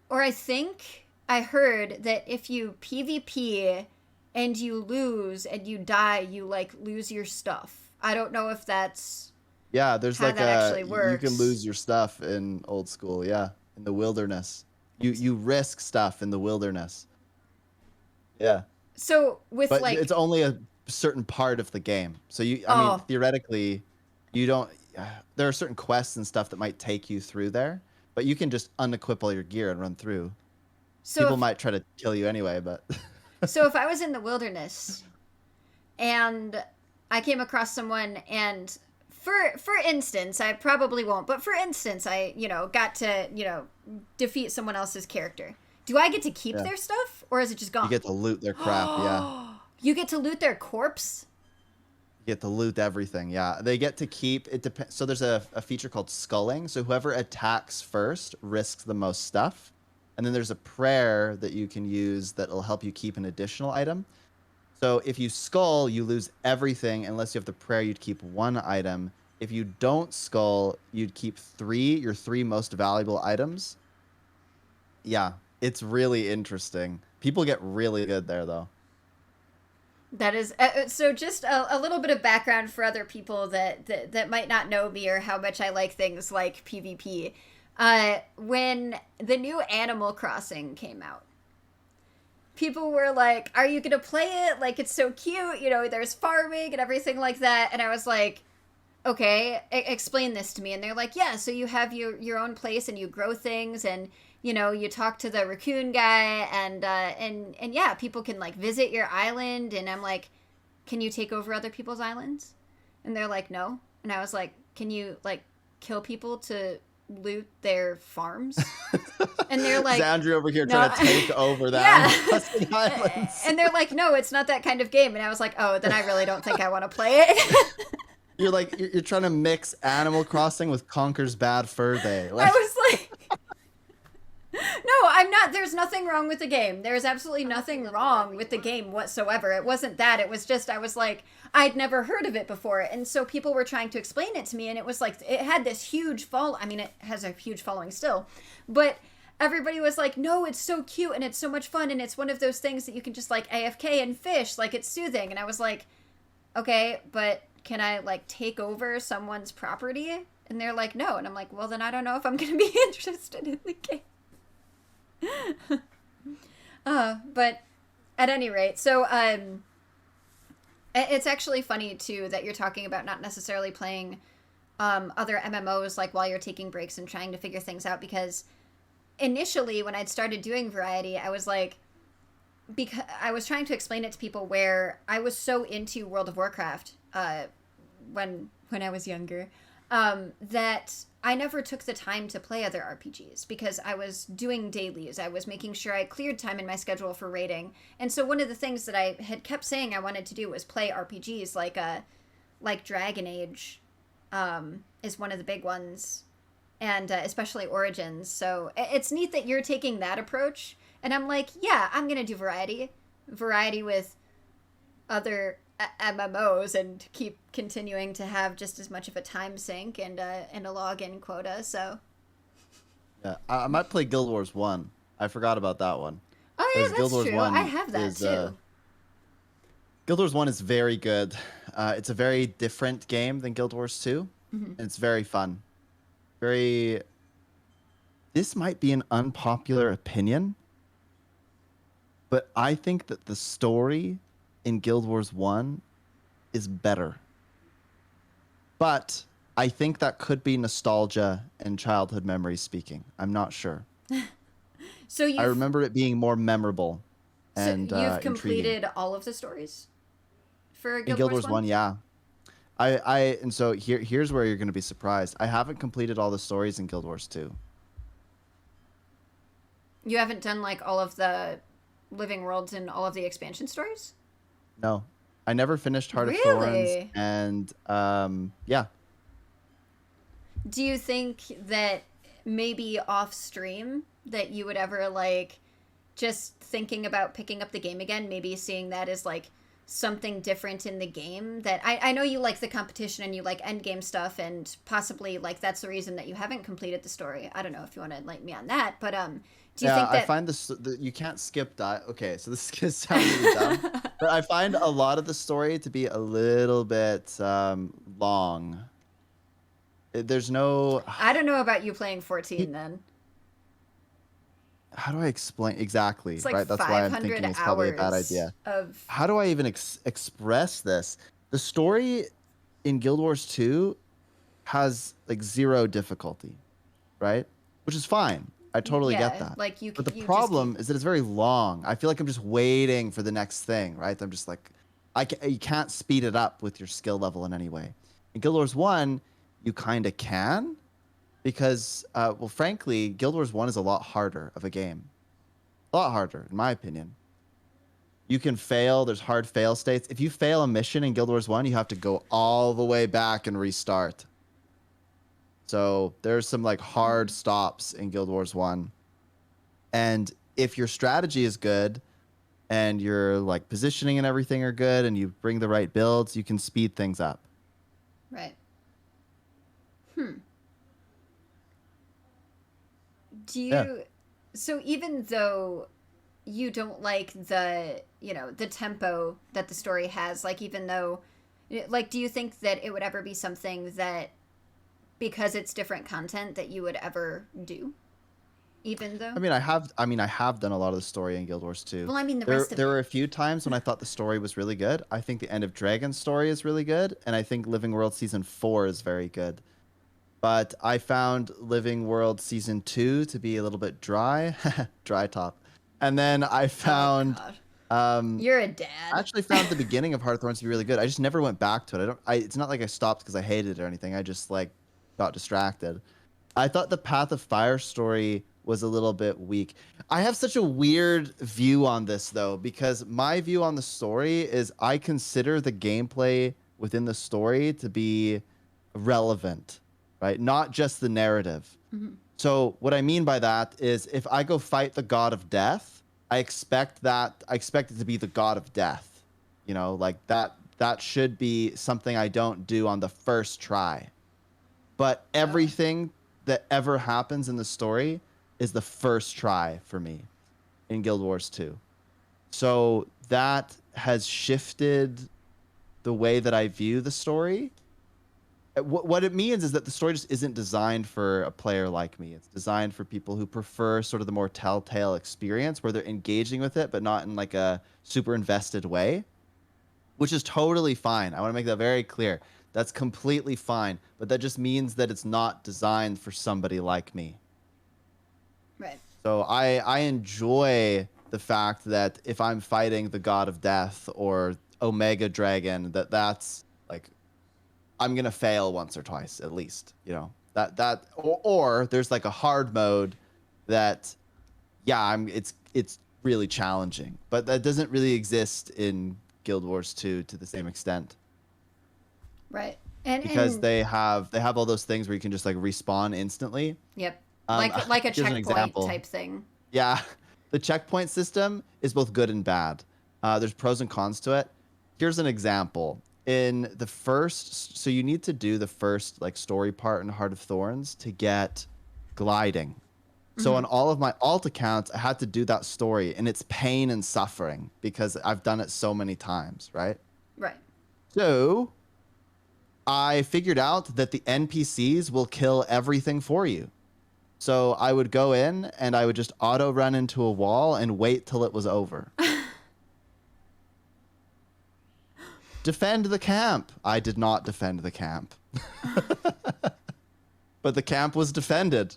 or I think I heard that if you PvP and you lose and you die, you like lose your stuff. I don't know if that's Yeah, there's how like that actually you can works. lose your stuff in old school, yeah, in the wilderness. You risk stuff in the wilderness. Yeah. So with But like, it's only a certain part of the game. So I mean, oh, theoretically, you don't. There are certain quests and stuff that might take you through there, but you can just unequip all your gear and run through. so People if might try to kill you anyway, but so if I was in the wilderness and I came across someone and for instance, I probably won't, but for instance, I, got to, defeat someone else's character. Do I get to keep yeah, their stuff or is it just you gone? get to loot their crap. Yeah, You get to loot their corpse? you get to loot everything. Yeah, they get to keep it. Depends. So there's a feature called sculling. So whoever attacks first risks the most stuff, and then there's a prayer that you can use that will help you keep an additional item. So if you skull, you lose everything unless you have the prayer. You'd keep one item. If you don't skull, you'd keep your three most valuable items. Yeah, it's really interesting. People get really good there, though. That is so. Just a little bit of background for other people that might not know me or how much I like things like PvP. When the new Animal Crossing came out, people were like, "Are you gonna play it? Like, it's so cute. There's farming and everything like that." And I was like, okay, explain this to me. And they're like, yeah, so you have your own place and you grow things and you talk to the raccoon guy and yeah, people can like visit your island. And I'm like, can you take over other people's islands? And they're like, no. And I was like, can you like kill people to loot their farms? And they're like, Xandri over here no. trying to take over the Yeah. Animal Crossing Islands. And they're like, no, it's not that kind of game. And I was like, oh, then I really don't think I want to play it. You're like you're trying to mix Animal Crossing with Conker's Bad Fur Day. I Like, was like, no, I'm not. There's nothing wrong with the game. There's absolutely nothing wrong with the game whatsoever. It wasn't that. It was just, I was like, I'd never heard of it before. And so people were trying to explain it to me. And it was like, it had this huge I mean, it has a huge following still. But everybody was like, no, it's so cute and it's so much fun. And it's one of those things that you can just like AFK and fish. Like, it's soothing. And I was like, okay, but can I like take over someone's property? And they're like, no. And I'm like, well, then I don't know if I'm going to be interested in the game. But at any rate, so it's actually funny too that you're talking about not necessarily playing other MMOs like while you're taking breaks and trying to figure things out, because initially when I'd started doing variety, I was like, because I was trying to explain it to people where I was so into World of Warcraft when I was younger, that I never took the time to play other RPGs because I was doing dailies. I was making sure I cleared time in my schedule for raiding. And so one of the things that I had kept saying I wanted to do was play RPGs like Dragon Age is one of the big ones, and especially Origins. So it's neat that you're taking that approach. And I'm like, yeah, I'm going to do variety with other MMOs and keep continuing to have just as much of a time sink and a login quota. So yeah, I might play Guild Wars 1. I forgot about that one. oh yeah, Because that's true. I have that too. Guild Wars 1 is very good. It's a very different game than Guild Wars 2. Mm-hmm. And it's very fun. This might be an unpopular opinion, but I think that the story in Guild Wars 1 is better. But I think that could be nostalgia and childhood memories speaking. I'm not sure. So I remember it being more memorable and so you've intriguing. completed all of the stories for In Guild Wars 1, yeah. And so here's where you're going to be surprised. I haven't completed all the stories in Guild Wars 2. You haven't done like all of the living worlds and all of the expansion stories? No. I never finished Heart of Really? Thorns, and yeah. Do you think that maybe off stream that you would ever like just thinking about picking up the game again, maybe seeing that as like something different in the game that I know you like the competition and you like end game stuff, and possibly like that's the reason that you haven't completed the story. I don't know if you want to enlighten me on that, but do you Yeah, think I that find you can't skip that. Okay, so this is gonna sound really dumb, but I find a lot of the story to be a little bit long. There's no. I don't know about you playing 14 then. How do I explain exactly, It's like right? That's why I'm 500 thinking it's probably a bad hours idea. of How do I even express this? The story in Guild Wars 2 has like zero difficulty, right? Which is fine. I totally get yeah, that. like you But the you just keep problem is that it's very long. I feel like I'm just waiting for the next thing, right? I'm just like, you can't speed it up with your skill level in any way. In Guild Wars 1, you kind of can, because, well, frankly, Guild Wars 1 is a lot harder of a game. A lot harder, in my opinion. You can fail. There's hard fail states. If you fail a mission in Guild Wars 1, you have to go all the way back and restart. So there's some like hard stops in Guild Wars 1. And if your strategy is good and your like positioning and everything are good and you bring the right builds, you can speed things up. right. Do Yeah. you so even though you don't like the, you know, the tempo that the story has, like even though like do you think that it would ever be something that because it's different content that you would ever do? Even though I have done a lot of the story in Guild Wars 2. well, I mean the There rest of there it. were a few times when I thought the story was really good. I think the End of Dragon story is really good, and I think Living World Season 4 is very good. But I found Living World Season 2 to be a little bit dry, dry top. And then I Oh found god. um You're a I dad. actually found the beginning of Hearthorns to be really good. I just never went back to it. It's not like I stopped because I hated it or anything. I just like got distracted. I thought the Path of Fire story was a little bit weak. I have such a weird view on this though, because my view on the story is I consider the gameplay within the story to be relevant, right? Not just the narrative. Mhm. So what I mean by that is if I go fight the god of death, I expect it to be the god of death. You know, like that should be something I don't do on the first try. But Oh. everything that ever happens in the story is the first try for me in Guild Wars 2. So that has shifted the way that I view the story. What it means is that the story just isn't designed for a player like me. It's designed for people who prefer sort of the more telltale experience where they're engaging with it, but not in like a super invested way, which is totally fine. I want to make that very clear. That's completely fine, but that just means that it's not designed for somebody like me. Right. So I enjoy the fact that if I'm fighting the god of death or Omega Dragon, that's like I'm gonna fail once or twice at least, you know. Or there's like a hard mode that yeah, it's really challenging, but that doesn't really exist in Guild Wars 2 to the same extent Right. because And they have all those things where you can just like respawn instantly. yep. Um, Like a here's an checkpoint example. type thing. Yeah, the checkpoint system is both good and bad. There's pros and cons to it. Here's an example. In the first, so you need to do the first like story part in Heart of Thorns to get gliding. So on Mhm. all of my alt accounts, I had to do that story, and it's pain and suffering because I've done it so many times, right? Right. So I figured out that the NPCs will kill everything for you. So I would go in and I would just auto run into a wall and wait till it was over. Defend the camp. I did not defend the camp. But the camp was defended.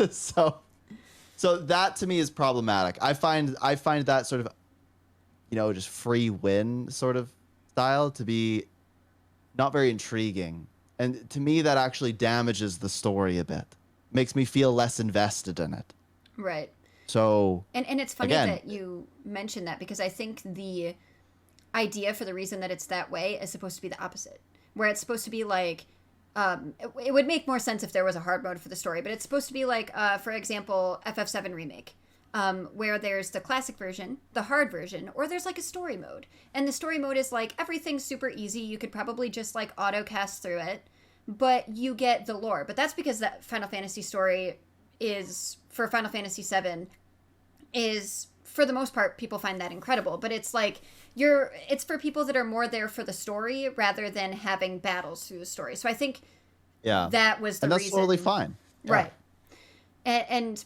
so so that to me is problematic. I find that sort of, you know, just free win sort of style to be not very intriguing. And to me that actually damages the story a bit. Makes me feel less invested in it. Right. So And it's funny again, that you mentioned that because I think the idea for the reason that it's that way is supposed to be the opposite, where it's supposed to be like it would make more sense if there was a hard mode for the story, but it's supposed to be like for example FF7 remake. where there's the classic version, the hard version, or there's like a story mode. And the story mode is like everything's super easy. You could probably just like auto cast through it, but you get the lore. But that's because that Final Fantasy story is for Final Fantasy VII is for the most part people find that incredible. But it's like it's for people that are more there for the story rather than having battles through the story. So I think Yeah. that was the And that's reason. totally fine. Yeah. Right.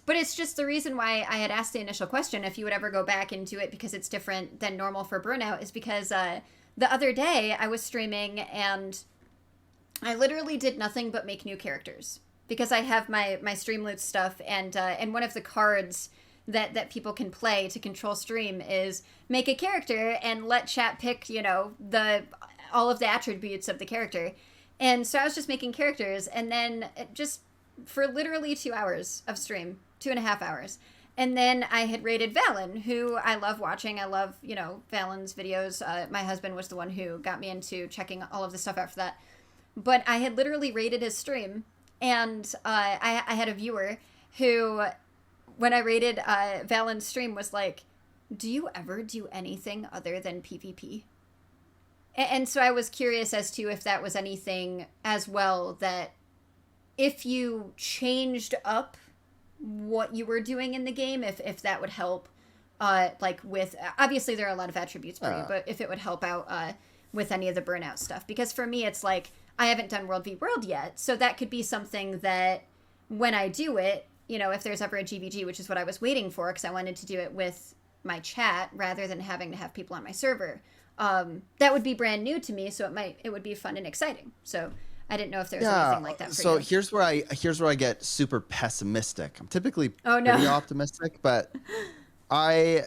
But it's just the reason why I had asked the initial question if you would ever go back into it because it's different than normal for Burnout is because the other day I was streaming and I literally did nothing but make new characters because I have my Streamloot stuff and one of the cards that people can play to control stream is make a character and let chat pick all of the attributes of the character. And so I was just making characters and then just for literally 2 hours of stream, 2.5 hours. And then I had raided Valen, who I love watching. I love, Valen's videos. My husband was the one who got me into checking all of the stuff out for that. But I had literally raided his stream. And I had a viewer who, when I raided Valen's stream, was like, do you ever do anything other than PvP? And so I was curious as to if that was anything as well that if you changed up what you were doing in the game, if that would help, with obviously there are a lot of attributes for you, but if it would help out with any of the Burnout stuff, because for me it's like I haven't done World v World yet, so that could be something that when I do it, if there's ever a GVG, which is what I was waiting for, because I wanted to do it with my chat rather than having to have people on my server. That would be brand new to me, so it would be fun and exciting. So. I didn't know if there was anything like that for you. So here's where I get super pessimistic. I'm typically pretty optimistic, but I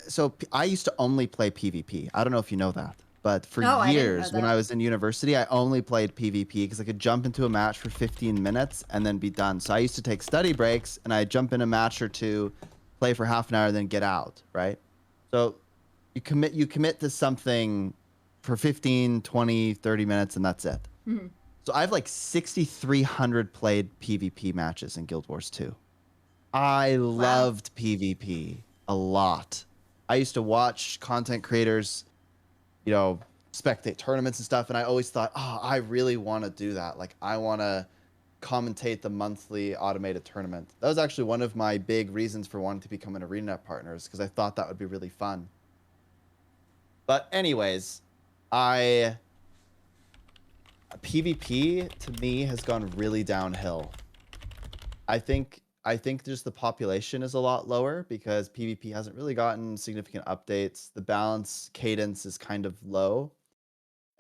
used to only play PvP. I don't know if you know that, but for years when I was in university, I only played PvP because I could jump into a match for 15 minutes and then be done. So I used to take study breaks and I'd jump in a match or two, play for half an hour, then get out, right? So you commit to something for 15, 20, 30 minutes and that's it. Mm-hmm. So I have like 6,300 played PvP matches in Guild Wars 2. I loved PvP a lot. I used to watch content creators, spectate tournaments and stuff, and I always thought, oh, I really want to do that. Like, I want to commentate the monthly automated tournament. That was actually one of my big reasons for wanting to become an ArenaNet partner, because I thought that would be really fun. But anyways, PvP to me has gone really downhill. I think just the population is a lot lower because PvP hasn't really gotten significant updates. The balance cadence is kind of low.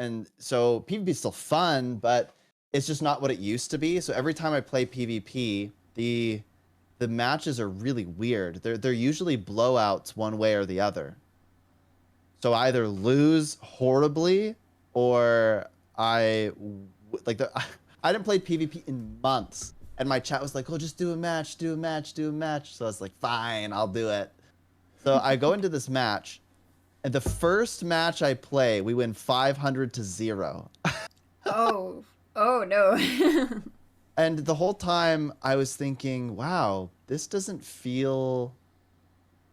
And so PvP is still fun, but it's just not what it used to be. So every time I play PvP, the matches are really weird. They're usually blowouts one way or the other. So I either lose horribly or I didn't play PvP in months, and my chat was like, "Oh, just do a match, do a match, do a match." So I was like, "Fine, I'll do it." So I go into this match, and the first match I play, we win 500-0. Oh no. And the whole time I was thinking, "Wow, this doesn't feel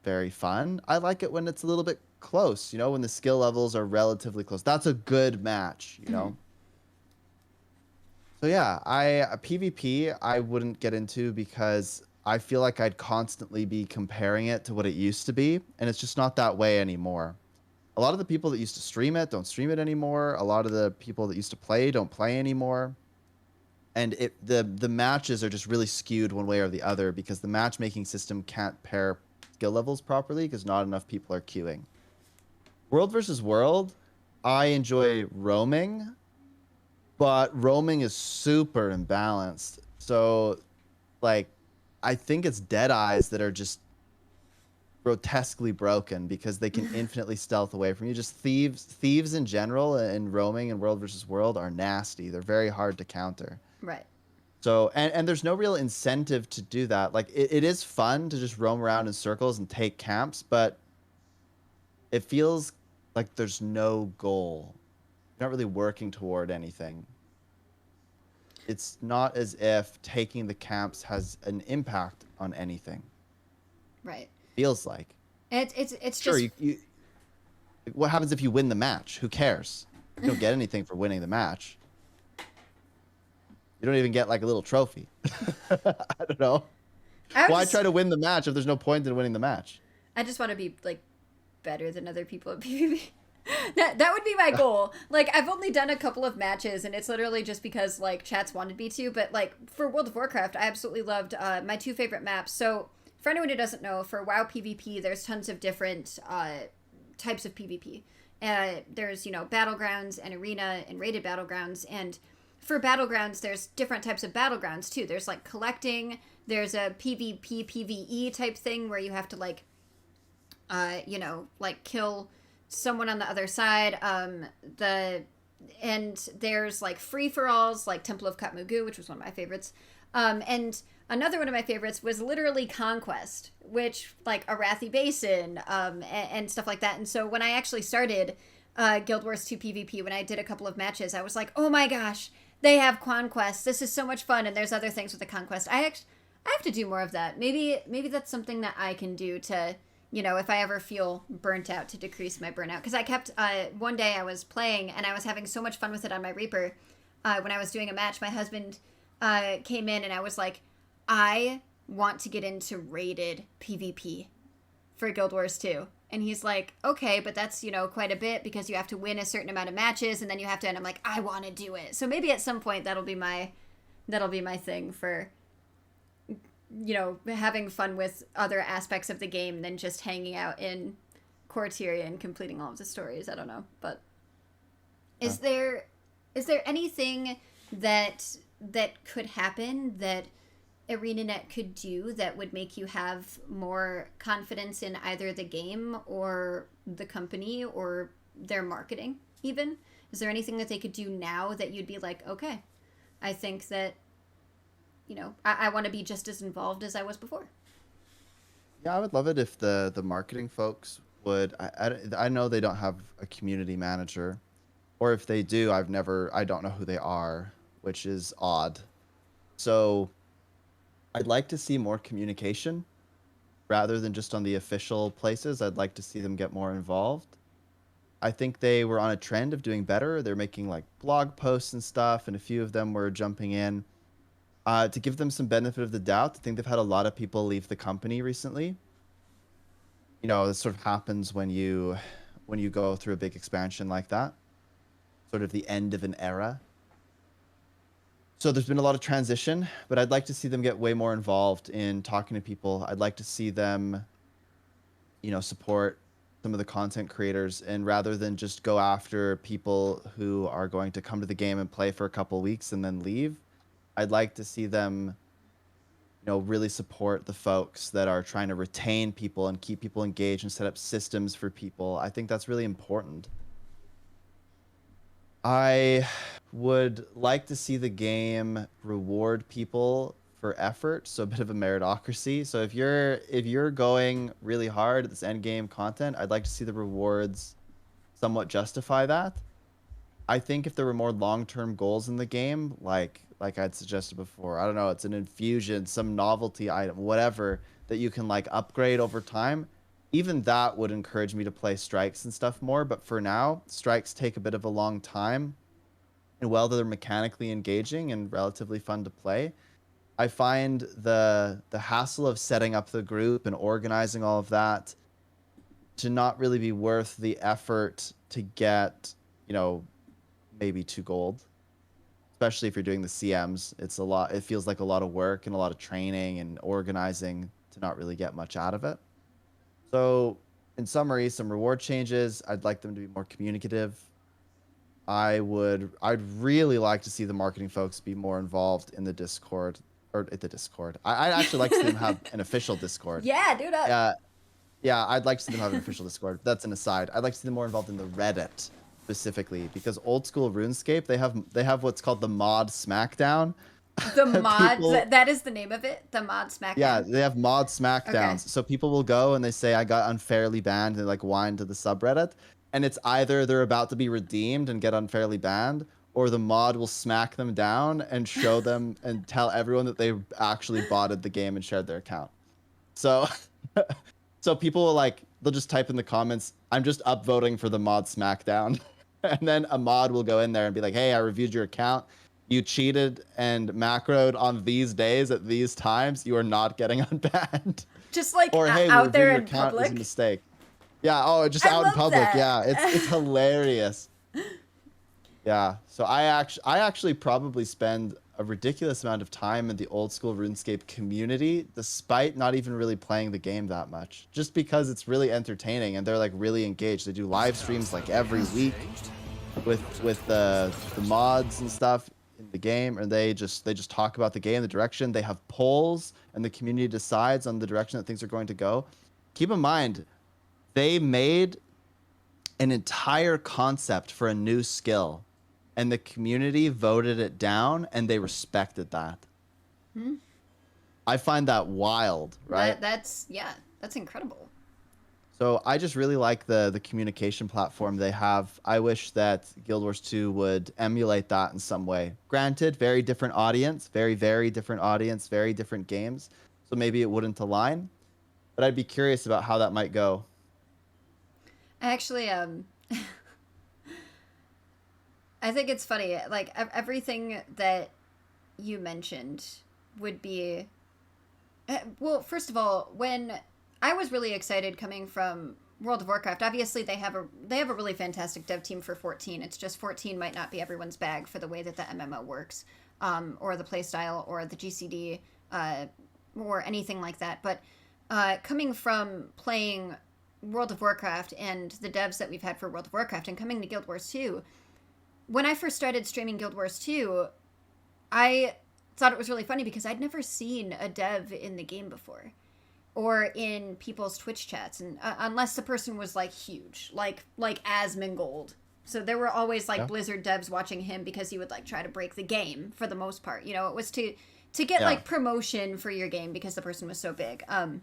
very fun. I like it when it's a little bit close, when the skill levels are relatively close. That's a good match, So yeah, PvP I wouldn't get into because I feel like I'd constantly be comparing it to what it used to be, and it's just not that way anymore. A lot of the people that used to stream it don't stream it anymore. A lot of the people that used to play don't play anymore. And the matches are just really skewed one way or the other because the matchmaking system can't pair skill levels properly because not enough people are queuing. World versus World, I enjoy roaming, but roaming is super imbalanced. So, I think it's Deadeyes that are just grotesquely broken because they can infinitely stealth away from you. Just thieves in general in roaming and World versus World are nasty. They're very hard to counter. Right. So, and there's no real incentive to do that. It is fun to just roam around in circles and take camps, but it feels like there's no goal. You're not really working toward anything. It's not as if taking the camps has an impact on anything. Right. feels like. It's Sure, just what happens if you win the match? Who cares? You don't get anything for winning the match. You don't even get like a little trophy. I don't know. Why try to win the match if there's no point in winning the match? I just want to be like better than other people at PvP. That would be my goal. Like, I've only done a couple of matches, and it's literally just because like chats wanted me to. But like for World of Warcraft, I absolutely loved my two favorite maps. So for anyone who doesn't know, for WoW PvP, there's tons of different types of PvP. There's battlegrounds and arena and rated battlegrounds, and for battlegrounds, there's different types of battlegrounds too. There's like collecting. There's a PvP PvE type thing where you have to like like kill someone on the other side. And there's like free for alls, like Temple of Katmugu, which was one of my favorites. And another one of my favorites was literally Conquest, which like Arathi Basin, and stuff like that. And so when I actually started Guild Wars 2 PvP, when I did a couple of matches, I was like, oh my gosh, they have Conquest. This is so much fun. And there's other things with the Conquest. I have to do more of that. Maybe that's something that I can do to, if I ever feel burnt out, to decrease my burnout. Because I kept, one day I was playing and I was having so much fun with it on my Reaper. When I was doing a match, my husband came in and I was like, I want to get into rated PvP for Guild Wars 2. And he's like, okay, but that's, quite a bit because you have to win a certain amount of matches and then you have to, and I'm like, I want to do it. So maybe at some point that'll be my thing for, having fun with other aspects of the game than just hanging out in Corteria and completing all of the stories. I don't know, but is there anything that could happen that ArenaNet could do that would make you have more confidence in either the game or the company or their marketing even? Is there anything that they could do now that you'd be like, okay, I think that I want to be just as involved as I was before? Yeah, I would love it if the marketing folks would. I know they don't have a community manager, or if they do, I don't know who they are, which is odd. So I'd like to see more communication rather than just on the official places. I'd like to see them get more involved. I think they were on a trend of doing better. They're making like blog posts and stuff, and a few of them were jumping in. To give them some benefit of the doubt, I think they've had a lot of people leave the company recently. This sort of happens when you go through a big expansion like that, sort of the end of an era. So there's been a lot of transition, but I'd like to see them get way more involved in talking to people. I'd like to see them, support some of the content creators, and rather than just go after people who are going to come to the game and play for a couple weeks and then leave, I'd like to see them, really support the folks that are trying to retain people and keep people engaged and set up systems for people. I think that's really important. I would like to see the game reward people for effort, so a bit of a meritocracy. So if you're going really hard at this end game content, I'd like to see the rewards somewhat justify that. I think if there were more long-term goals in the game, like I'd suggested before, I don't know, it's an infusion, some novelty item, whatever, that you can like upgrade over time, even that would encourage me to play strikes and stuff more. But for now, strikes take a bit of a long time, and while they're mechanically engaging and relatively fun to play, I find the hassle of setting up the group and organizing all of that to not really be worth the effort to get, maybe 2 gold. Especially if you're doing the CMs, it's a lot. It feels like a lot of work and a lot of training and organizing to not really get much out of it. So, in summary, some reward changes. I'd like them to be more communicative. I'd really like to see the marketing folks be more involved in the Discord, or at the Discord. I'd actually like to see them have an official Discord. Yeah, do that. Yeah, I'd like to see them have an official Discord. That's an aside. I'd like to see them more involved in the Reddit specifically, because old school RuneScape, they have what's called the mod Smackdown. The mod, that is the name of it? The mod Smackdown? Yeah, they have mod Smackdowns. Okay. So people will go and they say, I got unfairly banned, and they like whine to the subreddit. And it's either they're about to be redeemed and get unfairly banned, or the mod will smack them down and show them and tell everyone that they actually botted the game and shared their account. So So people will like, they'll just type in the comments, I'm just upvoting for the mod SmackDown. And then a mod will go in there and be like, hey, I reviewed your account. You cheated and macroed on these days at these times. You are not getting unbanned. Just like Or, hey, we out reviewed there your in account. It was a public. mistake. Yeah. Oh, just I out in love public. that. Yeah. It's hilarious. Yeah. So I actually probably spend a ridiculous amount of time in the old school RuneScape community, despite not even really playing the game that much, just because it's really entertaining and they're like really engaged. They do live streams like every week with the mods and stuff in the game, and they just talk about the game, the direction. They have polls, and the community decides on the direction that things are going to go. Keep in mind, they made an entire concept for a new skill, and the community voted it down, and they respected that. I find that wild, right? That's incredible. So I just really like the communication platform they have. I wish that Guild Wars 2 would emulate that in some way. Granted, very different audience, very, very different audience, very different games. So maybe it wouldn't align. But I'd be curious about how that might go. I actually I think it's funny. Like everything that you mentioned would be well, first of all, when I was really excited coming from World of Warcraft. Obviously, they have a really fantastic dev team for 14. It's just 14 might not be everyone's bag for the way that the MMO works, or the playstyle, or the GCD, or anything like that. But coming from playing World of Warcraft and the devs that we've had for World of Warcraft, and coming to Guild Wars 2, when I first started streaming Guild Wars 2, I thought it was really funny because I'd never seen a dev in the game before, or in people's Twitch chats, and unless the person was like huge, like Asmongold. So there were always like Blizzard devs watching him because he would like try to break the game for the most part. You know, it was to get like promotion for your game because the person was so big. And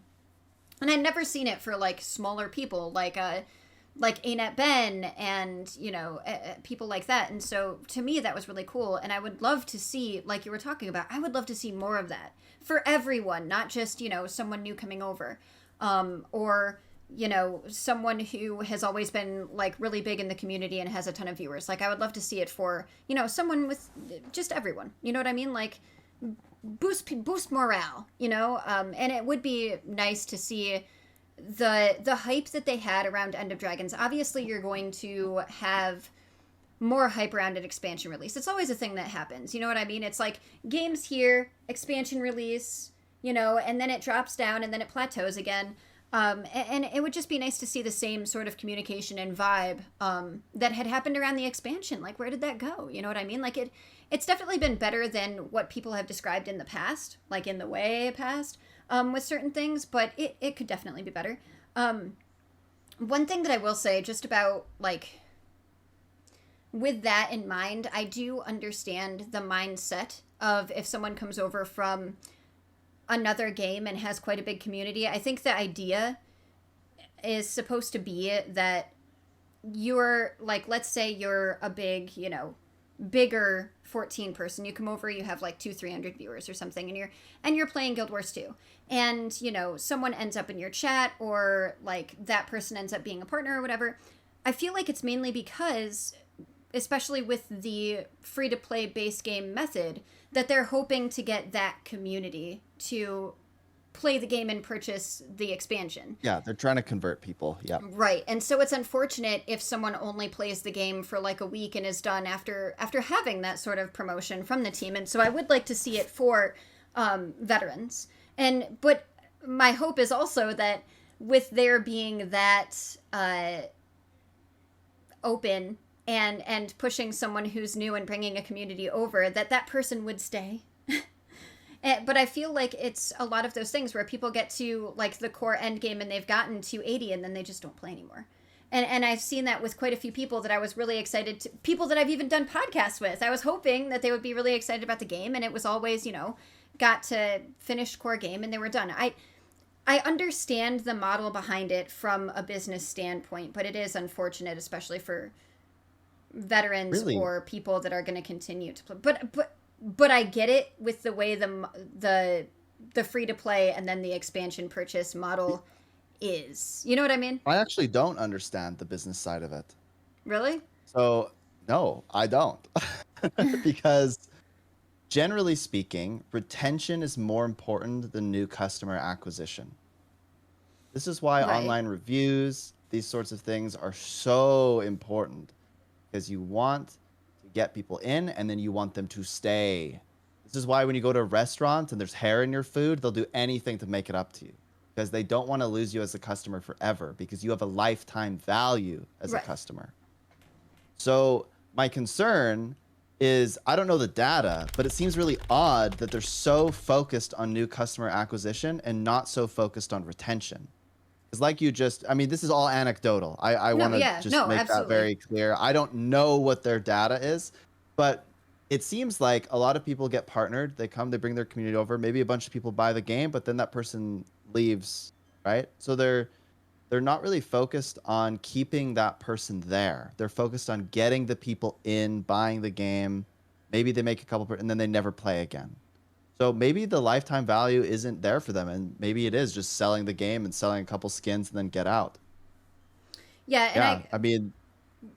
I'd never seen it for like smaller people like Anet Ben and, you know, people like that. And so to me, that was really cool. And I would love to see, like you were talking about, I would love to see more of that for everyone, not just, you know, someone new coming over, or, you know, someone who has always been like really big in the community and has a ton of viewers. Like I would love to see it for, you know, someone with just everyone, you know what I mean? Like boost morale, you know? And it would be nice to see the hype that they had around End of Dragons. Obviously you're going to have more hype around an expansion release. It's always a thing that happens, you know what I mean? It's like games here, expansion release, you know, and then it drops down and then it plateaus again. And it would just be nice to see the same sort of communication and vibe that had happened around the expansion. Like, where did that go? You know what I mean? Like, it's definitely been better than what people have described in the past, like in the way past, with certain things, but it could definitely be better. One thing that I will say just about, like, with that in mind, I do understand the mindset of if someone comes over from another game and has quite a big community. I think the idea is supposed to be that you're, like, let's say you're a big, you know, bigger 14 person. You come over, you have like 200-300 viewers or something, and you're playing Guild Wars 2. And, you know, someone ends up in your chat, or like that person ends up being a partner or whatever. I feel like it's mainly because, especially with the free-to-play base game method, that they're hoping to get that community to play the game and purchase the expansion. Yeah, they're trying to convert people. Yeah. Right. And so it's unfortunate if someone only plays the game for like a week and is done after having that sort of promotion from the team. And so I would like to see it for veterans. But my hope is also that with there being that open and pushing someone who's new and bringing a community over, that person would stay. But I feel like it's a lot of those things where people get to like the core end game and they've gotten to 80 and then they just don't play anymore. And I've seen that with quite a few people that I was really excited to, people that I've even done podcasts with. I was hoping that they would be really excited about the game, and it was always, you know, got to finish core game and they were done. I understand the model behind it from a business standpoint, but it is unfortunate, especially for veterans or people that are going to continue to play. But I get it with the way the free to play and then the expansion purchase model is. You know what I mean? I actually don't understand the business side of it. Really? So, no, I don't. Because generally speaking, retention is more important than new customer acquisition. This is why Right. online reviews, these sorts of things are so important because you want to get people in and then you want them to stay. This is why when you go to a restaurant and there's hair in your food, they'll do anything to make it up to you because they don't want to lose you as a customer forever because you have a lifetime value as a Right. customer. So my concern is I don't know the data, but it seems really odd that they're so focused on new customer acquisition and not so focused on retention. Because like you just, I mean, this is all anecdotal. I No, want to yeah. just No, make that absolutely. very clear. I don't know what their data is, but it seems like a lot of people get partnered. They come, they bring their community over. Maybe a bunch of people buy the game, but then that person leaves, right? So they're not really focused on keeping that person there. They're focused on getting the people in, buying the game. Maybe they make a couple, and then they never play again. So maybe the lifetime value isn't there for them, and maybe it is just selling the game and selling a couple skins and then get out. Yeah, and Yeah, I mean,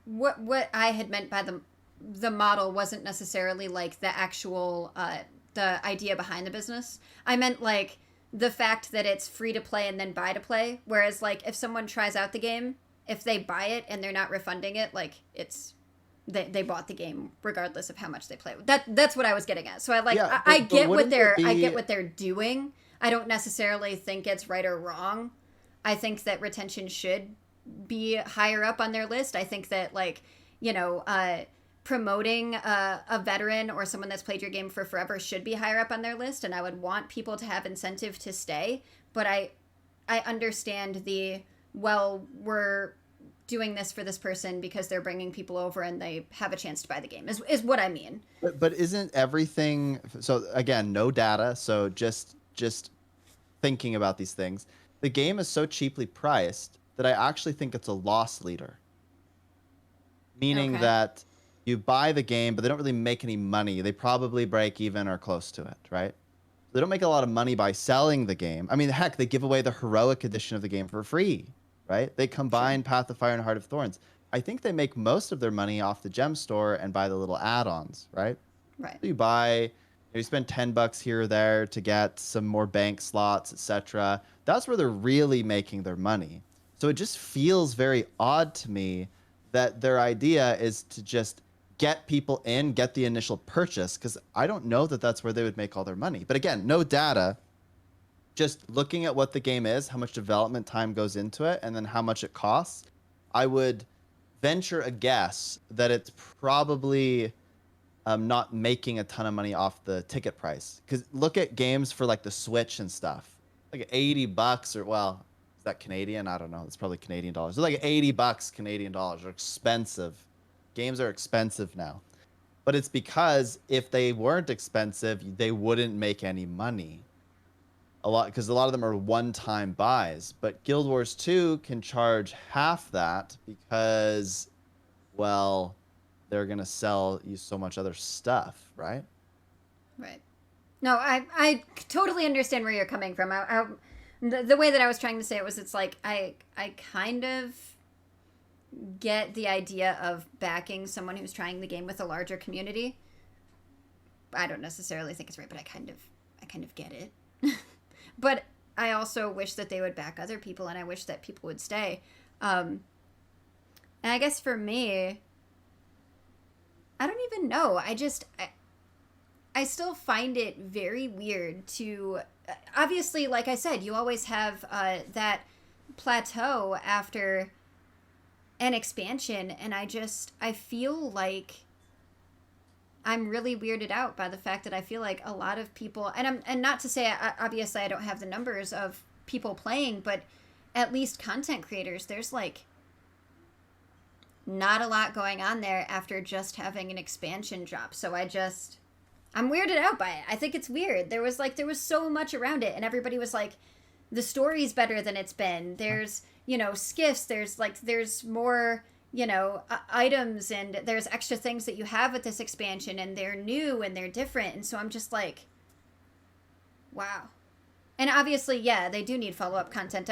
what I had meant by the model wasn't necessarily like the actual the idea behind the business. I meant like the fact that it's free to play and then buy to play. Whereas like if someone tries out the game, if they buy it and they're not refunding it, like it's they bought the game regardless of how much they play. That's what I was getting at. So yeah, I but get what wouldn't it I get be what they're doing. I don't necessarily think it's right or wrong. I think that retention should be higher up on their list. I think that like you know promoting a veteran or someone that's played your game for forever should be higher up on their list, and I would want people to have incentive to stay. But I understand the well we're doing this for this person because they're bringing people over and they have a chance to buy the game is what I mean. but isn't everything so again, no data, so just thinking about these things. The game is so cheaply priced that I actually think it's a loss leader. Meaning Okay. that you buy the game, but they don't really make any money. They probably break even or close to it, right? They don't make a lot of money by selling the game. I mean, heck, they give away the heroic edition of the game for free, right? They Sure. combine Path of Fire and Heart of Thorns. I think they make most of their money off the gem store and buy the little add-ons, right? Right. So you buy, you spend $10 here or there to get some more bank slots, etc. That's where they're really making their money. So it just feels very odd to me that their idea is to just get people in, get the initial purchase, because I don't know that that's where they would make all their money. But again, no data, just looking at what the game is, how much development time goes into it, and then how much it costs, I would venture a guess that it's probably not making a ton of money off the ticket price. Because look at games for like the Switch and stuff, like $80 or well, is that Canadian? I don't know. It's probably Canadian dollars. It's like $80 Canadian dollars. Are expensive. Games are expensive now, but it's because if they weren't expensive, they wouldn't make any money. A lot because a lot of them are one-time buys. But Guild Wars 2 can charge half that because, well, they're gonna sell you so much other stuff, right? Right. No, I totally understand where you're coming from. The way that I was trying to say it was it's like I kind of get the idea of backing someone who's trying the game with a larger community. I don't necessarily think it's right, but I kind of get it. But I also wish that they would back other people, and I wish that people would stay. And I guess for me, I don't even know. I still find it very weird to. Obviously, like I said, you always have that plateau after an expansion, and I feel like I'm really weirded out by the fact that I feel like a lot of people, and not to say obviously I don't have the numbers of people playing, but at least content creators, there's like not a lot going on there after just having an expansion drop. So I'm weirded out by it. I think it's weird. There was so much around it, and everybody was like, the story's better than it's been. There's skiffs. There's more items, and there's extra things that you have with this expansion, and they're new and they're different. And so I'm just like, wow. And obviously, yeah, they do need follow up content.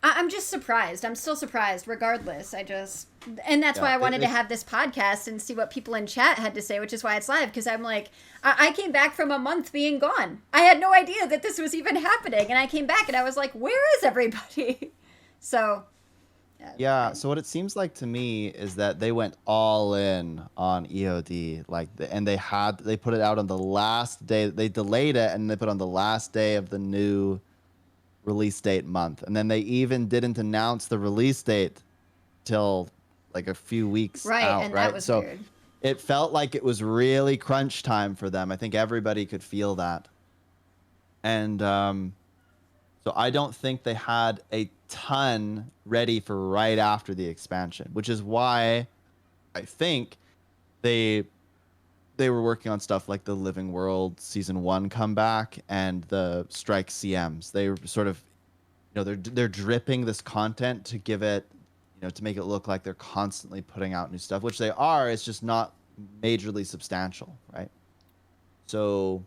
I'm just surprised. I'm still surprised, regardless. And that's why Yeah, I wanted to have this podcast and see what people in chat had to say, which is why it's live. Because I'm like, I came back from a month being gone. I had no idea that this was even happening, and I came back and I was like, where is everybody? So. Yeah, so what it seems like to me is that they went all in on EOD, and they put it out on the last day. They delayed it, and they put it on the last day of the new release date month, and then they even didn't announce the release date till like a few weeks Right, out, and that right? was So weird. it felt like it was really crunch time for them. I think everybody could feel that, and so I don't think they had a ton ready for right after the expansion, which is why I think they were working on stuff like the Living World Season 1 comeback and the Strike CMs. They were sort of, they're dripping this content to give it, to make it look like they're constantly putting out new stuff, which they are. It's just not majorly substantial, right? So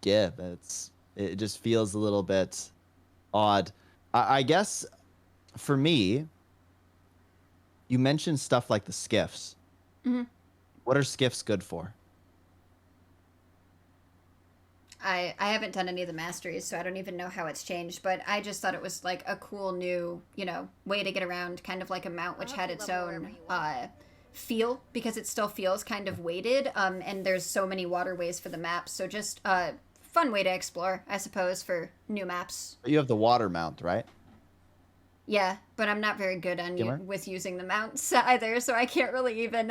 yeah, it just feels a little bit odd. I guess for me, you mentioned stuff like the skiffs. Mm-hmm. What are skiffs good for? I haven't done any of the masteries, so I don't even know how it's changed, but I just thought it was like a cool new, way to get around, kind of like a mount which had its own feel, because it still feels kind of weighted, and there's so many waterways for the maps, so just a fun way to explore, I suppose, for new maps. You have the water mount, right? Yeah, but I'm not very good Skimmer? with using the mounts either, so I can't really even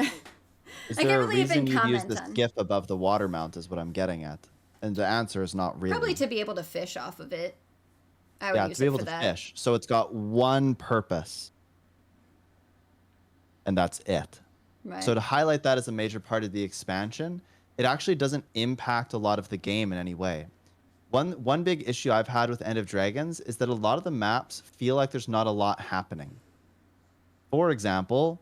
Is I there can't a really even reason you'd use comment the on. skiff above the water mount is what I'm getting at. And the answer is not really. Probably to be able to fish off of it. I would Yeah, use to be it able for to that. fish. So it's got one purpose. And that's it. Right. So to highlight that as a major part of the expansion, it actually doesn't impact a lot of the game in any way. One big issue I've had with End of Dragons is that a lot of the maps feel like there's not a lot happening. For example,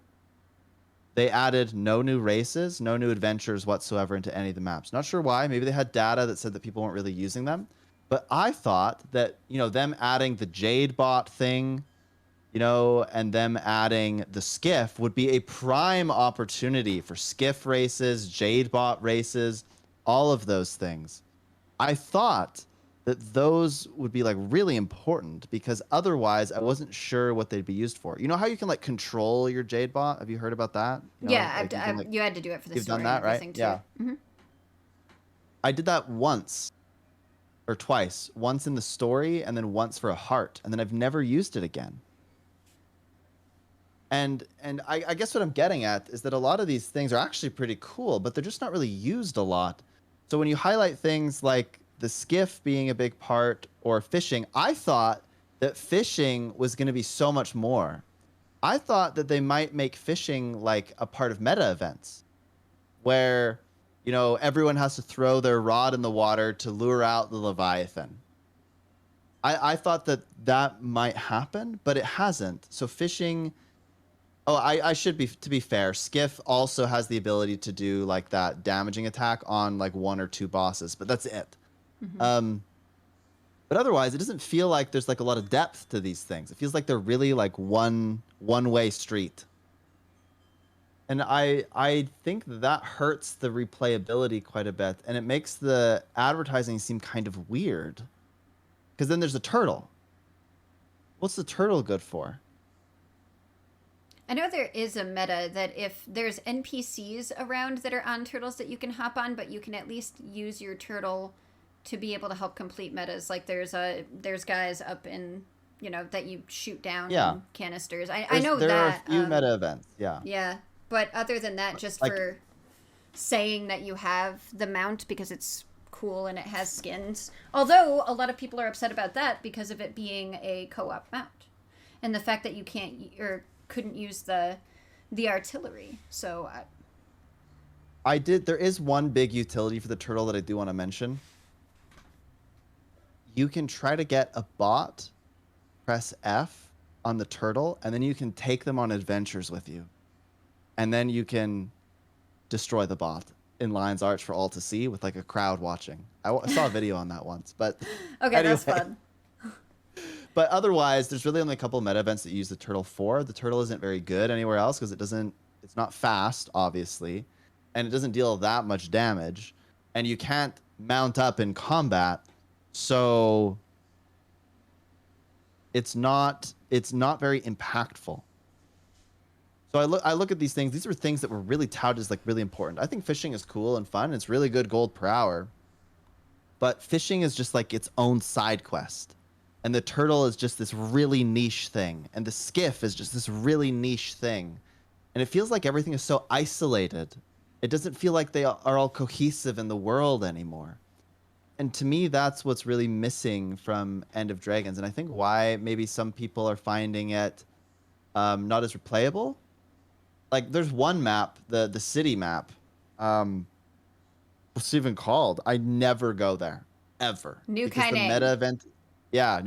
they added no new races, no new adventures whatsoever into any of the maps. Not sure why. Maybe they had data that said that people weren't really using them. But I thought that, them adding the Jade bot thing, and them adding the skiff would be a prime opportunity for skiff races, Jade bot races, all of those things. I thought that those would be like really important because otherwise I wasn't sure what they'd be used for. You know how you can like control your Jade bot? Have you heard about that? Yeah, Like, you had to do it for the you've story done that, and everything right? too. Yeah. Mm-hmm. I did that once or twice. Once in the story and then once for a heart. And then I've never used it again. And I guess what I'm getting at is that a lot of these things are actually pretty cool, but they're just not really used a lot. So when you highlight things like the skiff being a big part or fishing, I thought that fishing was going to be so much more. I thought that they might make fishing like a part of meta events where, everyone has to throw their rod in the water to lure out the Leviathan. I thought that might happen, but it hasn't. So fishing... Oh, I should be, to be fair, Skiff also has the ability to do like that damaging attack on like one or two bosses, but that's it. Mm-hmm. But otherwise, it doesn't feel like there's like a lot of depth to these things. It feels like they're really like one-way street. And I think that hurts the replayability quite a bit, and it makes the advertising seem kind of weird. Because then there's a turtle. What's the turtle good for? I know there is a meta that if there's NPCs around that are on turtles that you can hop on, but you can at least use your turtle to be able to help complete metas. Like there's guys up in, that you shoot down in canisters. I know there that. There are a few meta events, yeah. Yeah, but other than that, just like, for saying that you have the mount because it's cool and it has skins. Although a lot of people are upset about that because of it being a co-op mount. And the fact that you can't or couldn't use the artillery. So there is one big utility for the turtle that I do want to mention. You can try to get a bot, press F on the turtle, and then you can take them on adventures with you. And then you can destroy the bot in Lion's Arch for all to see with like a crowd watching. I saw a video on that once, but okay, anyway. That's fun. But otherwise, there's really only a couple of meta events that use the turtle for. The turtle isn't very good anywhere else because it's not fast, obviously, and it doesn't deal that much damage, and you can't mount up in combat, so it's not very impactful. So I look at these things. These are things that were really touted as like really important. I think fishing is cool and fun. It's really good gold per hour. But fishing is just like its own side quest. And the turtle is just this really niche thing. And the skiff is just this really niche thing. And it feels like everything is so isolated. It doesn't feel like they are all cohesive in the world anymore. And to me, that's what's really missing from End of Dragons. And I think why maybe some people are finding it not as replayable. Like, there's one map, the city map. What's it even called? I never go there, ever. New Because the Kaineng. meta event... Yeah,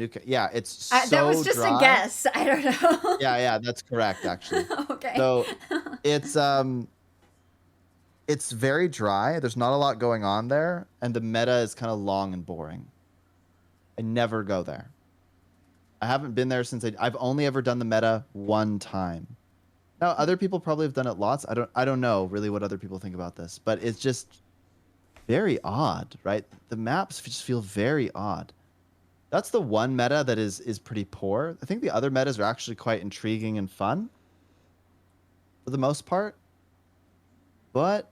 it's so that was just dry. a guess. I don't know. Yeah, that's correct, actually. Okay. So it's very dry. There's not a lot going on there, and the meta is kind of long and boring. I never go there. I haven't been there since I've only ever done the meta one time. Now, other people probably have done it lots. I don't know really what other people think about this, but it's just very odd, right? The maps just feel very odd. That's the one meta that is pretty poor. I think the other metas are actually quite intriguing and fun for the most part. But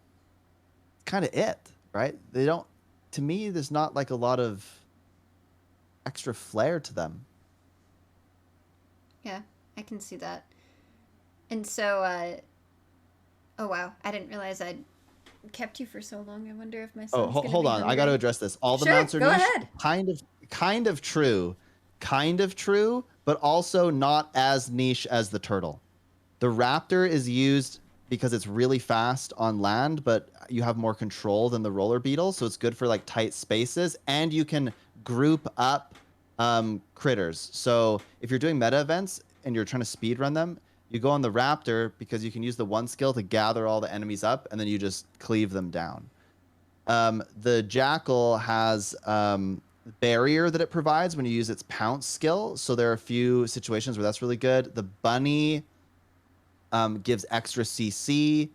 it's kind of it, right? They don't, to me, there's not like a lot of extra flair to them. Yeah, I can see that. And so, oh wow, I didn't realize I'd kept you for so long. I wonder if my son's gonna Hold be on. I hungry. got to address this. All the Sure, mounts are go niche. ahead. Kind of true, but also not as niche as the turtle. The raptor is used because it's really fast on land, but you have more control than the roller beetle, so it's good for like tight spaces, and you can group up critters. So if you're doing meta events and you're trying to speed run them, you go on the raptor because you can use the one skill to gather all the enemies up, and then you just cleave them down. The jackal has barrier that it provides when you use its pounce skill. So there are a few situations where that's really good. The bunny gives extra CC.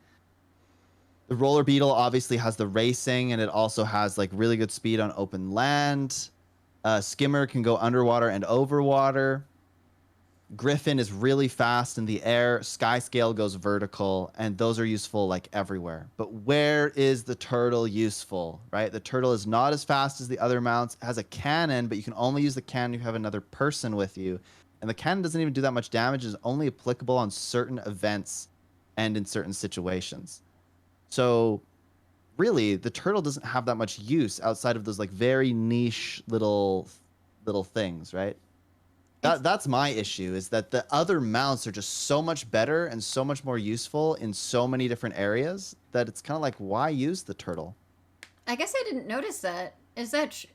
The roller beetle obviously has the racing, and it also has like really good speed on open land. Skimmer can go underwater and over water. Griffin is really fast in the air. Skyscale goes vertical, and those are useful like everywhere. But where is the turtle useful, right? The turtle is not as fast as the other mounts. It has a cannon, but you can only use the cannon if you have another person with you. And the cannon doesn't even do that much damage. It's only applicable on certain events and in certain situations. So really, the turtle doesn't have that much use outside of those like very niche little things, right? That's my issue, is that the other mounts are just so much better and so much more useful in so many different areas that it's kind of like, why use the turtle? I guess I didn't notice that. Is that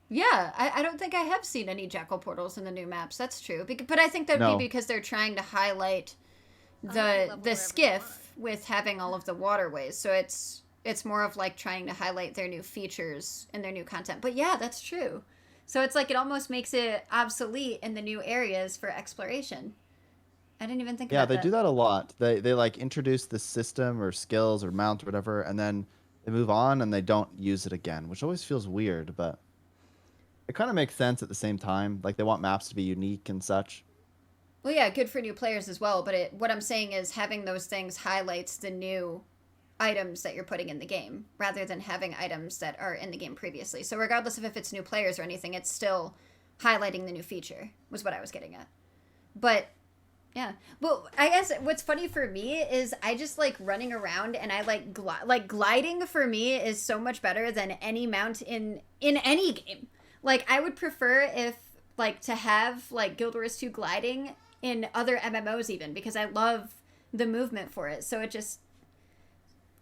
yeah, I don't think I have seen any jackal portals in the new maps. That's true. But I think that would No. be because they're trying to highlight level the skiff with having all of the waterways. So it's more of like trying to highlight their new features and their new content. But yeah, that's true. So it's like it almost makes it obsolete in the new areas for exploration. I didn't even think about that. Yeah, they do that a lot. They like introduce the system or skills or mount or whatever, and then they move on and they don't use it again, which always feels weird, but it kind of makes sense at the same time. Like, they want maps to be unique and such. Well, yeah, good for new players as well. But what I'm saying is having those things highlights the new items that you're putting in the game rather than having items that are in the game previously. So regardless of if it's new players or anything, it's still highlighting the new feature was what I was getting at. But yeah, well, I guess what's funny for me is I just like running around, and I like gliding for me is so much better than any mount in any game. Like, I would prefer if like to have like Guild Wars 2 gliding in other MMOs even, because I love the movement for it.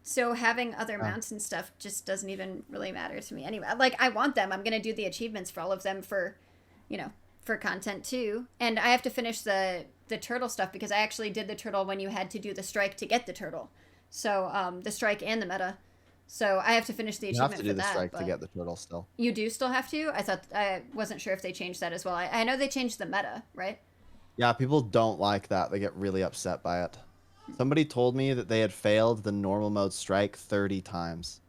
So having other mounts and stuff just doesn't even really matter to me anyway. Like, I want them. I'm going to do the achievements for all of them for content too. And I have to finish the turtle stuff because I actually did the turtle when you had to do the strike to get the turtle. So the strike and the meta. So I have to finish the You have to achievement do for the that. strike to But get the turtle still. you do still have to? I wasn't sure if they changed that as well. I know they changed the meta, right? Yeah, people don't like that. They get really upset by it. Somebody told me that they had failed the normal mode strike 30 times.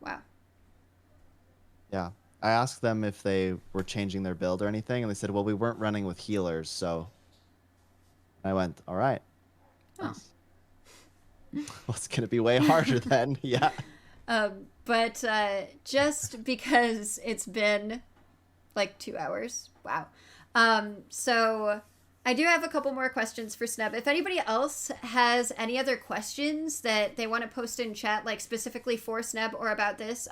Wow. Yeah. I asked them if they were changing their build or anything, and they said, well, we weren't running with healers, so I went, all right. Oh. Nice. Well, it's going to be way harder then. Yeah. But just because it's been like 2 hours. Wow. So I do have a couple more questions for Sneb. If anybody else has any other questions that they want to post in chat, like specifically for Sneb or about this,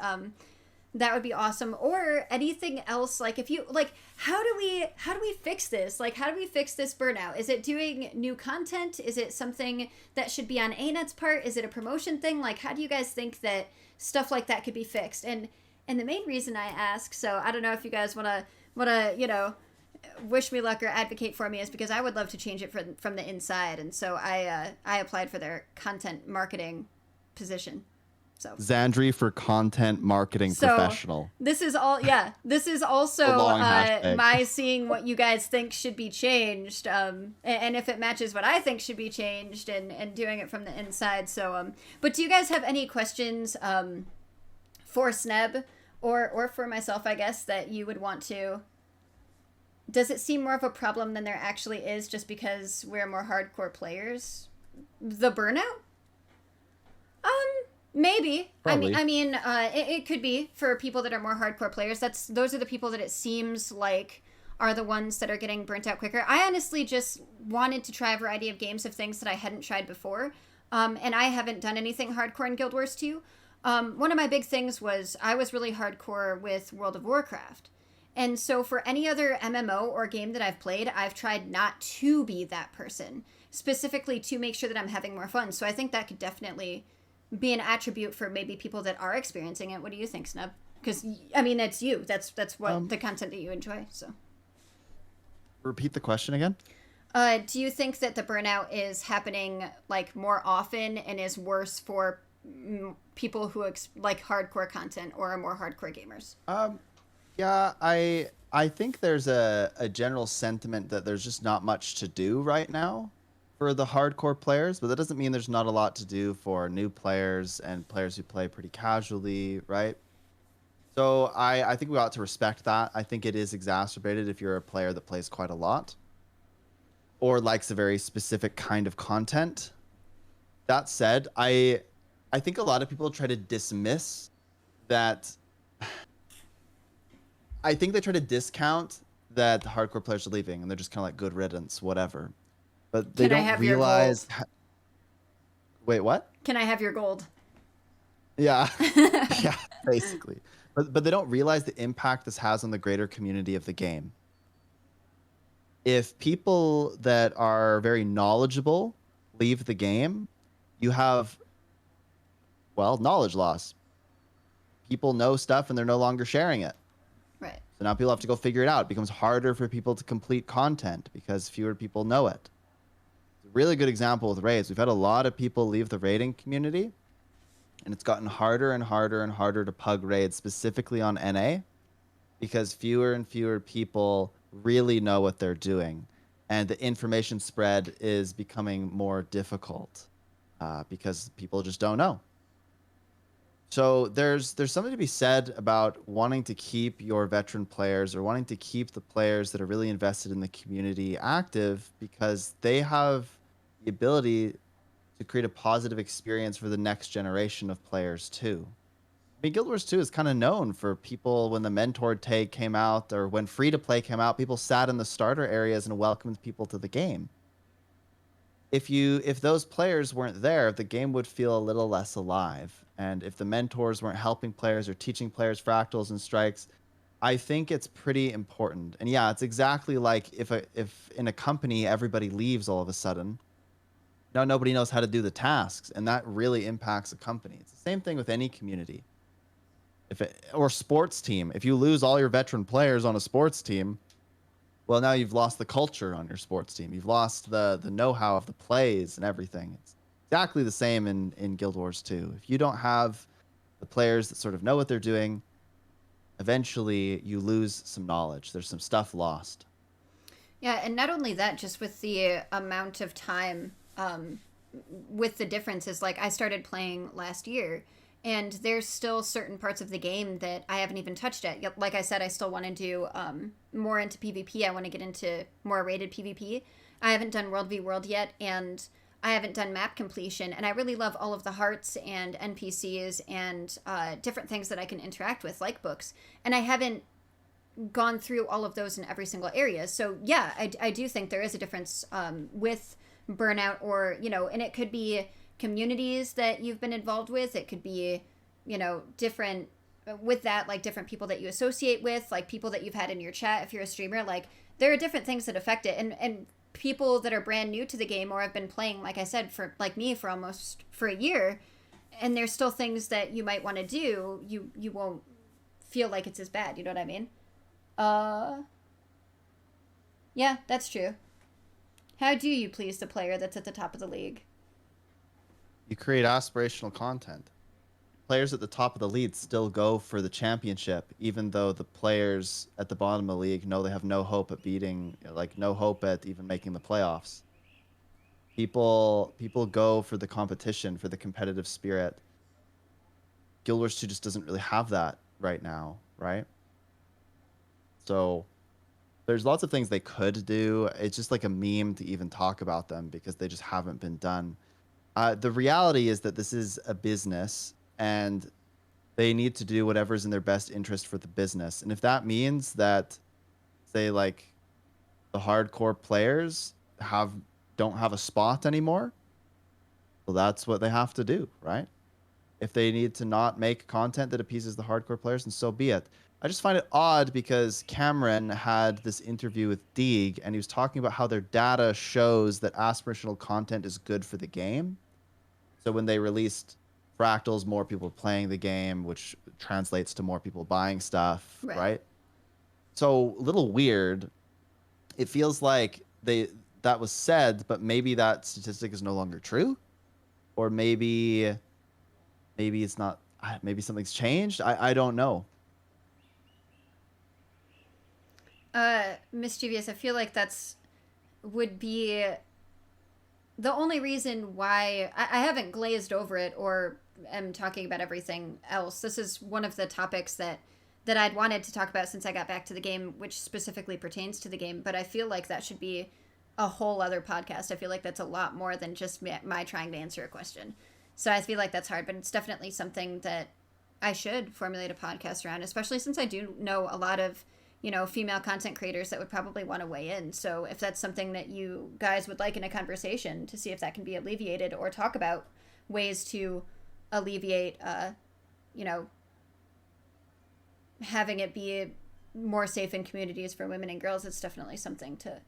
that would be awesome. Or anything else, like if you like, how do we fix this? Like, how do we fix this burnout? Is it doing new content? Is it something that should be on ANET's part? Is it a promotion thing? Like, how do you guys think that stuff like that could be fixed? And the main reason I ask, so I don't know if you guys wanna wish me luck or advocate for me, is because I would love to change it from the inside, and so I applied for their content marketing position. So Xandri for content marketing professional. This is all, yeah. This is also my seeing what you guys think should be changed, and if it matches what I think should be changed, and doing it from the inside. So, but do you guys have any questions for Sneb or for myself, I guess, that you would want to? Does it seem more of a problem than there actually is, just because we're more hardcore players? The burnout? Maybe. Probably. I mean, it could be for people that are more hardcore players. Those are the people that it seems like are the ones that are getting burnt out quicker. I honestly just wanted to try a variety of games of things that I hadn't tried before, and I haven't done anything hardcore in Guild Wars 2. One of my big things was I was really hardcore with World of Warcraft. And so for any other MMO or game that I've played, I've tried not to be that person, specifically to make sure that I'm having more fun. So I think that could definitely be an attribute for maybe people that are experiencing it. What do you think, Snub? Because, I mean, that's you. That's what the content that you enjoy, so. Repeat the question again? Do you think that the burnout is happening, like, more often and is worse for people who like hardcore content or are more hardcore gamers? Yeah, I think there's a general sentiment that there's just not much to do right now for the hardcore players, but that doesn't mean there's not a lot to do for new players and players who play pretty casually, right? So I think we ought to respect that. I think it is exacerbated if you're a player that plays quite a lot or likes a very specific kind of content. That said, I think a lot of people try to dismiss that. I think they try to discount that the hardcore players are leaving and they're just kind of like good riddance, whatever. But they don't realize. Wait, what? Can I have your gold? Yeah, yeah, basically. But they don't realize the impact this has on the greater community of the game. If people that are very knowledgeable leave the game, you have, well, knowledge loss. People know stuff and they're no longer sharing it. Right. So now people have to go figure it out. It becomes harder for people to complete content because fewer people know it. It's a really good example with raids. We've had a lot of people leave the raiding community, and it's gotten harder and harder and harder to pug raids, specifically on NA, because fewer and fewer people really know what they're doing. And the information spread is becoming more difficult because people just don't know. So there's something to be said about wanting to keep your veteran players or wanting to keep the players that are really invested in the community active, because they have the ability to create a positive experience for the next generation of players too. I mean, Guild Wars 2 is kind of known for people, when the mentored tag came out or when free to play came out, people sat in the starter areas and welcomed people to the game. If those players weren't there, the game would feel a little less alive. And if the mentors weren't helping players or teaching players fractals and strikes, I think it's pretty important. And yeah, it's exactly like if in a company everybody leaves all of a sudden, now nobody knows how to do the tasks, and that really impacts a company. It's the same thing with any community. Or sports team. If you lose all your veteran players on a sports team, well, now you've lost the culture on your sports team. You've lost the know-how of the plays and everything. exactly the same in Guild Wars 2. If you don't have the players that sort of know what they're doing, eventually you lose some knowledge. There's some stuff lost. Yeah, and not only that, just with the amount of time, with the differences, like I started playing last year, and there's still certain parts of the game that I haven't even touched yet. Like I said, I still want to do more into PvP. I want to get into more rated PvP. I haven't done World v World yet, and I haven't done map completion. And I really love all of the hearts and NPCs and different things that I can interact with, like books. And I haven't gone through all of those in every single area. So yeah, I do think there is a difference with burnout, or and it could be communities that you've been involved with. It could be different with that, like different people that you associate with, like people that you've had in your chat if you're a streamer. Like there are different things that affect it, and people that are brand new to the game or have been playing, like I said, for like me for almost for a year, and there's still things that you might want to do, you won't feel like it's as bad. You know what I mean? Yeah, that's true. How do you please the player that's at the top of the league? You create aspirational content. Players at the top of the league still go for the championship, even though the players at the bottom of the league know they have no hope at beating, like no hope at even making the playoffs. People go for the competition, for the competitive spirit. Guild Wars 2 just doesn't really have that right now, right? So there's lots of things they could do. It's just like a meme to even talk about them because they just haven't been done. The reality is that this is a business, and they need to do whatever's in their best interest for the business. And if that means that, say, like the hardcore players don't have a spot anymore, well, that's what they have to do, right? If they need to not make content that appeases the hardcore players, and so be it. I just find it odd because Cameron had this interview with Deeg, and he was talking about how their data shows that aspirational content is good for the game. So when they released fractals, more people playing the game, which translates to more people buying stuff, right? So a little weird. It feels like that was said, but maybe that statistic is no longer true, or maybe it's not. Maybe something's changed. I don't know. Mischievous, I feel like would be the only reason why I haven't glazed over it or am talking about everything else. This is one of the topics that I'd wanted to talk about since I got back to the game, which specifically pertains to the game, but I feel like that should be a whole other podcast. I feel like that's a lot more than just my trying to answer a question. So I feel like that's hard, but it's definitely something that I should formulate a podcast around, especially since I do know a lot of female content creators that would probably want to weigh in. So if that's something that you guys would like in a conversation to see if that can be alleviated, or talk about ways to alleviate, having it be more safe in communities for women and girls, it's definitely something to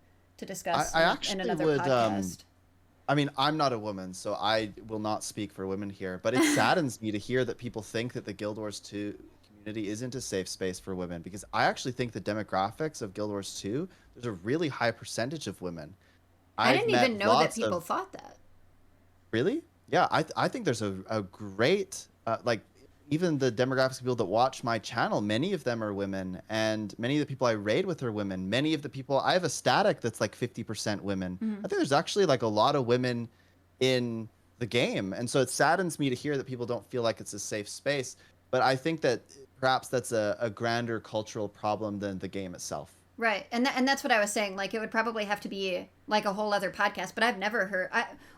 discuss I actually in another would. podcast. I mean, I'm not a woman, so I will not speak for women here. But it saddens me to hear that people think that the Guild Wars 2 community isn't a safe space for women, because I actually think the demographics of Guild Wars 2, there's a really high percentage of women. I didn't even know that people thought that. Really? Yeah, I think there's a great, like, even the demographics of people that watch my channel, many of them are women, and many of the people I raid with are women. Many of the people, I have a static that's like 50% women. Mm-hmm. I think there's actually like a lot of women in the game. And so it saddens me to hear that people don't feel like it's a safe space. But I think that perhaps that's a grander cultural problem than the game itself. Right, and that's what I was saying. Like, it would probably have to be like a whole other podcast. But I've never heard,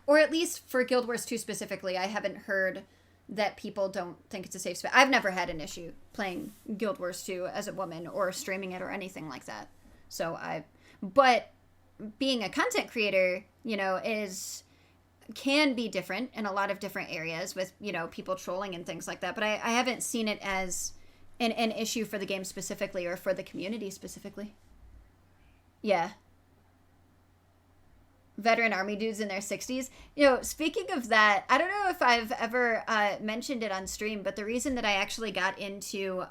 or at least for Guild Wars 2 specifically, I haven't heard that people don't think it's a safe space. I've never had an issue playing Guild Wars 2 as a woman or streaming it or anything like that. But being a content creator, can be different in a lot of different areas with, people trolling and things like that. But I haven't seen it as an issue for the game specifically or for the community specifically. Yeah. Veteran army dudes in their 60s. Speaking of that, I don't know if I've ever mentioned it on stream, but the reason that I actually got into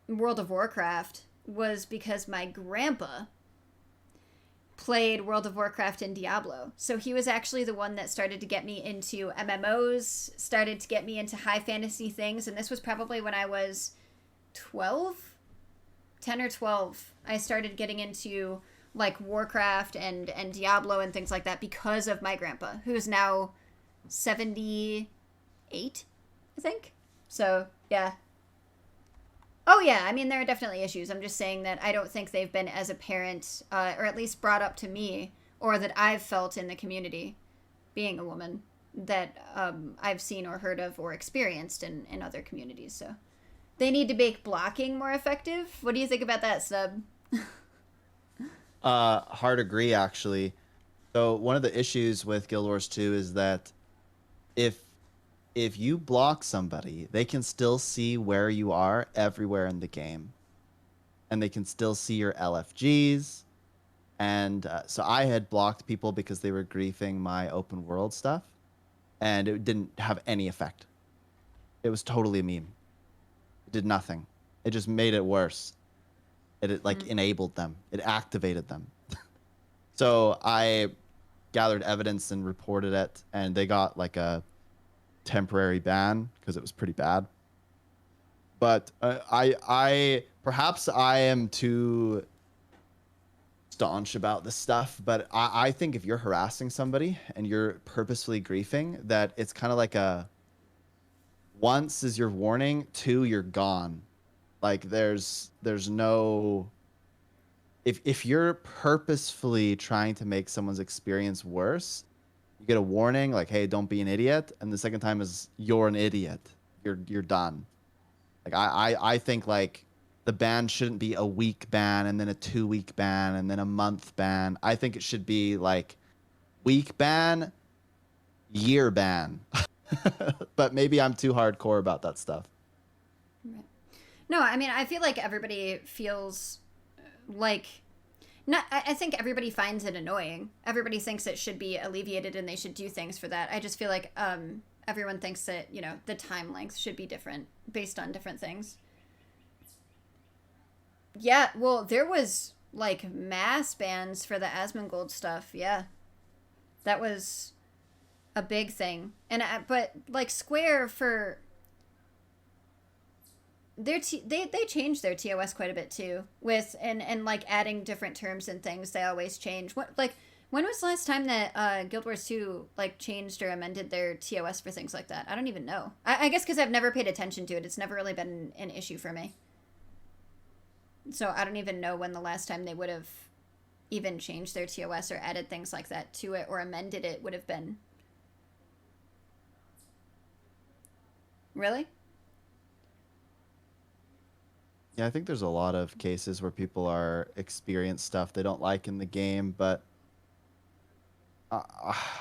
World of Warcraft was because my grandpa played World of Warcraft and Diablo. So he was actually the one that started to get me into MMOs, started to get me into high fantasy things, and this was probably when I was 12, 10 or 12. I started getting into like Warcraft and Diablo and things like that because of my grandpa, who's now 78, I think. So, yeah. Oh yeah, I mean there are definitely issues. I'm just saying that I don't think they've been as apparent, or at least brought up to me, or that I've felt in the community, being a woman, that I've seen or heard of or experienced in other communities. So they need to make blocking more effective. What do you think about that, Snub? Hard agree actually. So one of the issues with Guild Wars 2 is that if if you block somebody, they can still see where you are everywhere in the game, and they can still see your LFGs. And so I had blocked people because they were griefing my open world stuff, and it didn't have any effect. It was totally a meme. It did nothing. It just made it worse. It like enabled them. It activated them. So I gathered evidence and reported it, and they got like a temporary ban because it was pretty bad. But I perhaps I am too staunch about this stuff, but I think if you're harassing somebody and you're purposefully griefing, that it's kind of like a once is your warning, two you're gone. Like there's no if you're purposefully trying to make someone's experience worse, you get a warning like, hey, don't be an idiot, and the second time is you're an idiot. You're done. Like I think like the ban shouldn't be a week ban and then a 2 week ban and then a month ban. I think it should be like week ban, year ban. But maybe I'm too hardcore about that stuff. No, I mean I feel like everybody feels like not I think everybody finds it annoying. Everybody thinks it should be alleviated and they should do things for that. I just feel like everyone thinks that, the time length should be different based on different things. Yeah, well, there was like mass bans for the Asmongold stuff. Yeah. That was a big thing. And but like Square for they changed their TOS quite a bit too, with and like adding different terms and things. They always change. What like when was the last time that Guild Wars 2 like changed or amended their TOS for things like that? I don't even know. I guess because I've never paid attention to it. It's never really been an issue for me. So I don't even know when the last time they would have even changed their TOS or added things like that to it or amended it would have been. Really? Yeah, I think there's a lot of cases where people are experience stuff they don't like in the game, but uh,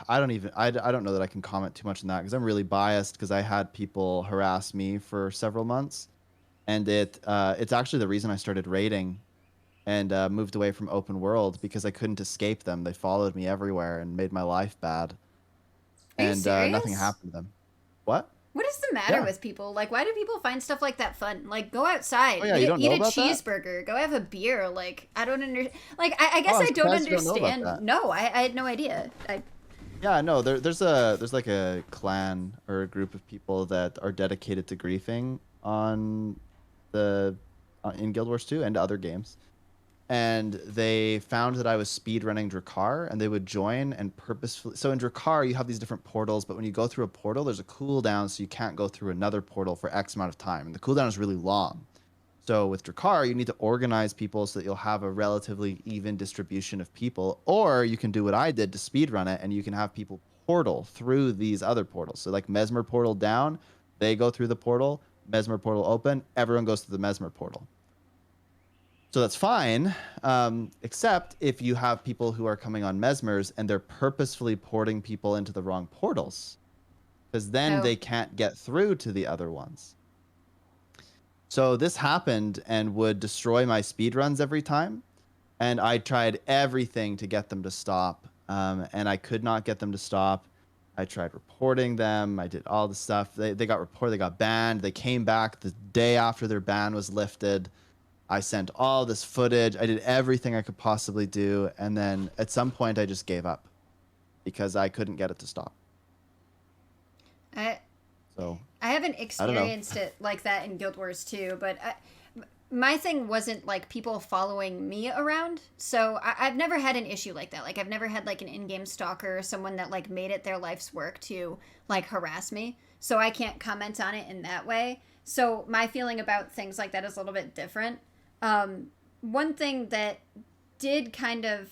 I don't know that I can comment too much on that because I'm really biased because I had people harass me for several months, and it's actually the reason I started raiding and moved away from open world because I couldn't escape them. They followed me everywhere and made my life bad, Are you and nothing serious? happened to them. What? What is the matter Yeah. with people? Like, why do people find stuff like that fun? Like, go Oh outside, yeah, you don't eat know a about that? cheeseburger, go have a beer. Like, I don't understand. Like, I Oh, guess I'm I don't surprised you don't know about understand. that. No, I had no idea. Yeah, no, there's like a clan or a group of people that are dedicated to griefing on the in Guild Wars 2 and other games. And they found that I was speedrunning Drakkar, and they would join and purposefully. So in Drakkar, you have these different portals, but when you go through a portal, there's a cooldown, so you can't go through another portal for X amount of time, and the cooldown is really long. So with Drakkar, you need to organize people so that you'll have a relatively even distribution of people, or you can do what I did to speedrun it, and you can have people portal through these other portals. So like Mesmer portal down, they go through the portal, Mesmer portal open, everyone goes to the Mesmer portal. So that's fine, except if you have people who are coming on Mesmers and they're purposefully porting people into the wrong portals, because then Oh, they can't get through to the other ones. So this happened and would destroy my speed runs every time. And I tried everything to get them to stop. And I could not get them to stop. I tried reporting them. I did all the stuff. They got reported. They got banned. They came back the day after their ban was lifted. I sent all this footage. I did everything I could possibly do. And then at some point, I just gave up because I couldn't get it to stop. I So I haven't I don't know. experienced it like that in Guild Wars 2, but my thing wasn't like people following me around. So I've never had an issue like that. Like I've never had like an in-game stalker or someone that like made it their life's work to like harass me. So I can't comment on it in that way. So my feeling about things like that is a little bit different. One thing that did kind of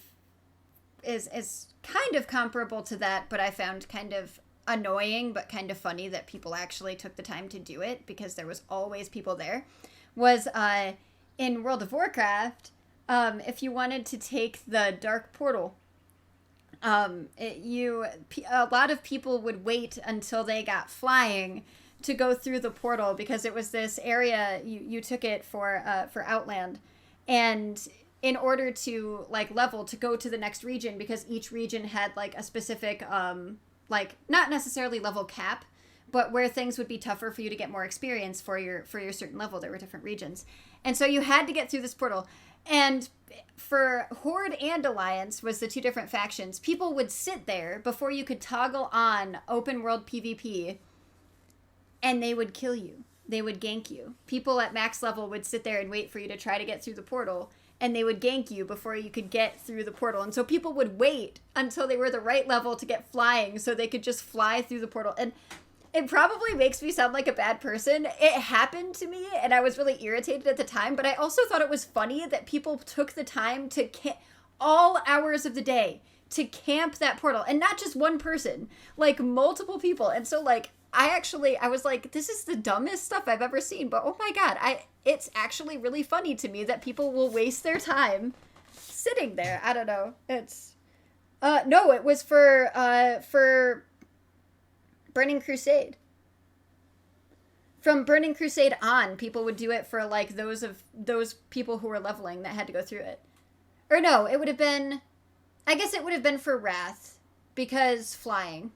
is kind of comparable to that, but I found kind of annoying but kind of funny that people actually took the time to do it because there was always people there, was in World of Warcraft. If you wanted to take the Dark Portal, a lot of people would wait until they got flying to go through the portal because it was this area you took it for Outland, and in order to like level to go to the next region, because each region had like a specific like not necessarily level cap, but where things would be tougher for you to get more experience for your certain level. There were different regions, and so you had to get through this portal. And for Horde and Alliance was the two different factions. People would sit there before you could toggle on open world PvP, and they would kill you. They would gank you. People at max level would sit there and wait for you to try to get through the portal, and they would gank you before you could get through the portal. And so people would wait until they were the right level to get flying so they could just fly through the portal. And it probably makes me sound like a bad person. It happened to me, and I was really irritated at the time, but I also thought it was funny that people took the time to all hours of the day to camp that portal. And not just one person, like multiple people. And so like I was like, this is the dumbest stuff I've ever seen, but oh my god, it's actually really funny to me that people will waste their time sitting there. I don't know. It's no, it was for Burning Crusade. From Burning Crusade on, people would do it for like those people who were leveling that had to go through it. Or no, it would have been, I guess it would have been for Wrath, because flying.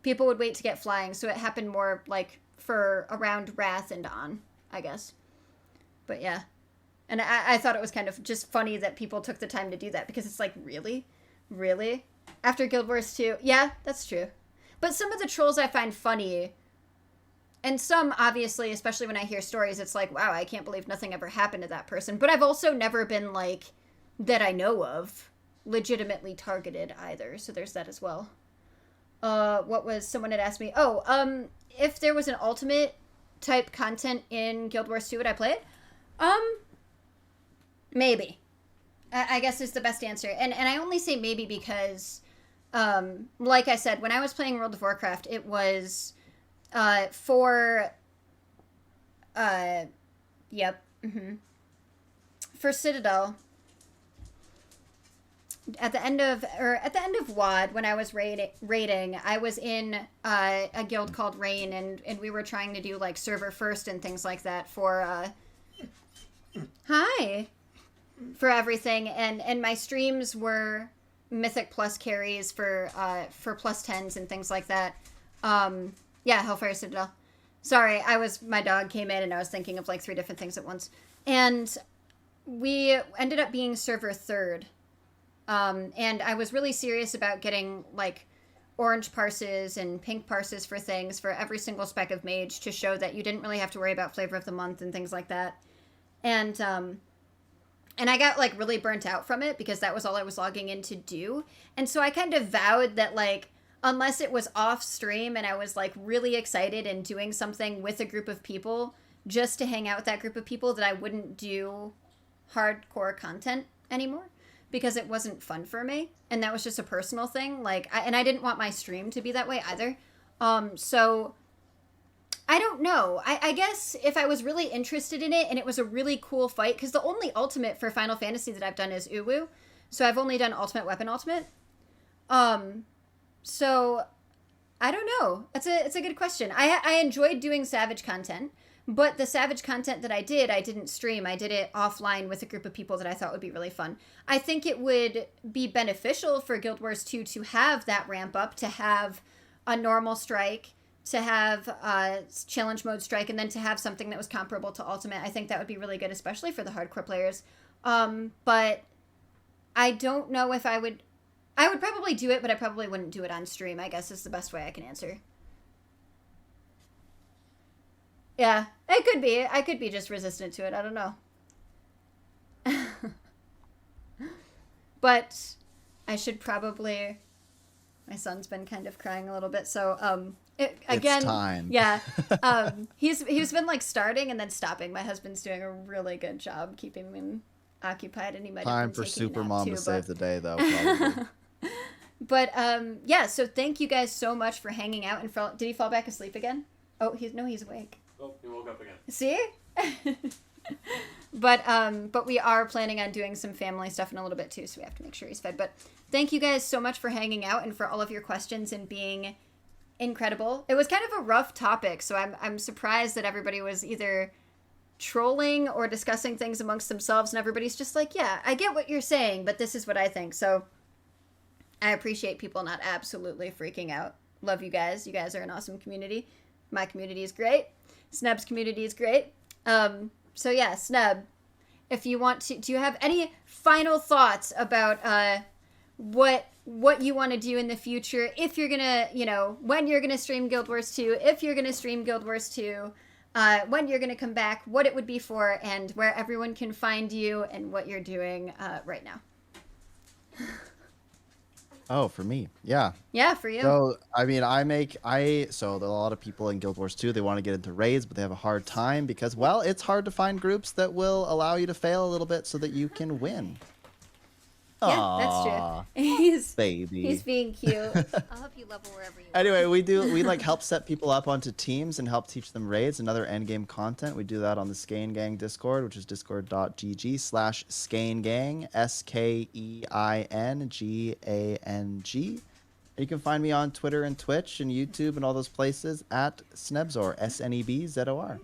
People would wait to get flying, so it happened more like for around Wrath and on, I guess. But yeah. And I thought it was kind of just funny that people took the time to do that, because it's like, really? Really? After Guild Wars 2? Yeah, that's true. But some of the trolls I find funny, and some, obviously, especially when I hear stories, it's like, wow, I can't believe nothing ever happened to that person. But I've also never been, like, that I know of, legitimately targeted either. So there's that as well. What was, someone had asked me, if there was an ultimate type content in Guild Wars 2, would I play it? Maybe. I guess is the best answer. And I only say maybe because, like I said, when I was playing World of Warcraft, it was, for Citadel. At the end of WoD, when I was raiding, I was in a guild called Rain, and we were trying to do like server first and things like that for for everything, and my streams were Mythic Plus carries for plus 10s and things like that. Hellfire Citadel. Sorry, my dog came in and I was thinking of like 3 different things at once, and we ended up being server third. And I was really serious about getting like orange parses and pink parses for things for every single spec of mage to show that you didn't really have to worry about flavor of the month and things like that. And I got like really burnt out from it because that was all I was logging in to do. And so I kind of vowed that like, unless it was off stream and I was like really excited and doing something with a group of people just to hang out with that group of people, that I wouldn't do hardcore content anymore, because it wasn't fun for me, and that was just a personal thing. Like, I didn't want my stream to be that way either. So I don't know. I guess if I was really interested in it and it was a really cool fight, because the only ultimate for Final Fantasy that I've done is Uwu, so I've only done Ultimate Weapon Ultimate. So I don't know. It's a good question. I enjoyed doing Savage content. But the Savage content that I didn't stream. I did it offline with a group of people that I thought would be really fun. I think it would be beneficial for Guild Wars 2 to have that ramp up, to have a normal strike, to have challenge mode strike, and then to have something that was comparable to ultimate. I think that would be really good, especially for the hardcore players. But I don't know if I would probably do it, but I probably wouldn't do it on stream, I guess is the best way I can answer. Yeah, it could be. I could be just resistant to it. I don't know. But I should probably... My son's been kind of crying a little bit, so again, it's time. Yeah, he's been like starting and then stopping. My husband's doing a really good job keeping him occupied, and he might time have been for taking a Super nap Mom too, to save the day, though. Probably. But yeah, so thank you guys so much for hanging out. And did he fall back asleep again? Oh, he's awake. Oh, he woke up again. See? But we are planning on doing some family stuff in a little bit too, so we have to make sure he's fed. But thank you guys so much for hanging out and for all of your questions and being incredible. It was kind of a rough topic, so I'm surprised that everybody was either trolling or discussing things amongst themselves, and everybody's just like, yeah, I get what you're saying, but this is what I think. So I appreciate people not absolutely freaking out. Love you guys. You guys are an awesome community. My community is great. Sneb's community is great. So yeah, Sneb, if you want to, do you have any final thoughts about what you want to do in the future? If you're gonna, when you're gonna stream Guild Wars 2, if you're gonna stream Guild Wars 2, when you're gonna come back, what it would be for, and where everyone can find you and what you're doing right now. Oh, for me, yeah. Yeah, for you. So I mean, so there are a lot of people in Guild Wars 2. They want to get into raids, but they have a hard time because, well, it's hard to find groups that will allow you to fail a little bit so that you can win. Yeah, Aww, that's true. baby. He's being cute. I'll help you level wherever you want. Anyway, we like help set people up onto teams and help teach them raids and other endgame content. We do that on the Skane Gang Discord, which is discord.gg/SkaneGang, SKEINGANG. You can find me on Twitter and Twitch and YouTube and all those places at Snebzor, SNEBZOR.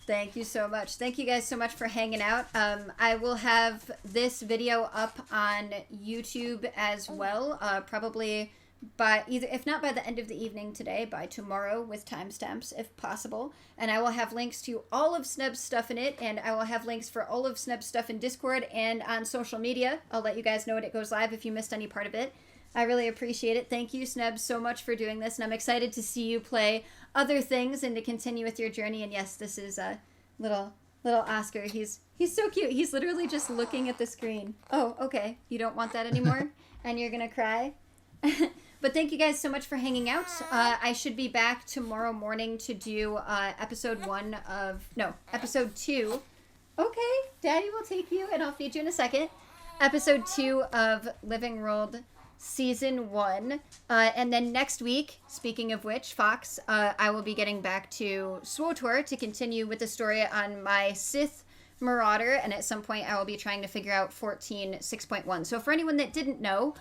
Thank you so much. Thank you guys so much for hanging out. I will have this video up on YouTube as well, probably by either, if not by the end of the evening today, by tomorrow with timestamps if possible. And I will have links to all of Sneb's stuff in it, and I will have links for all of Sneb's stuff in Discord and on social media. I'll let you guys know when it goes live if you missed any part of it. I really appreciate it. Thank you, Sneb, so much for doing this, and I'm excited to see you play other things and to continue with your journey. And yes, this is little Oscar. He's so cute. He's literally just looking at the screen. Oh, okay. You don't want that anymore, and you're gonna cry. But thank you guys so much for hanging out. I should be back tomorrow morning to do episode 2. Okay, Daddy will take you, and I'll feed you in a second. Episode 2 of Living World Season 1. And then next week, speaking of which, Fox, I will be getting back to SWTOR to continue with the story on my Sith Marauder, and at some point I will be trying to figure out 14.6.1. So for anyone that didn't know,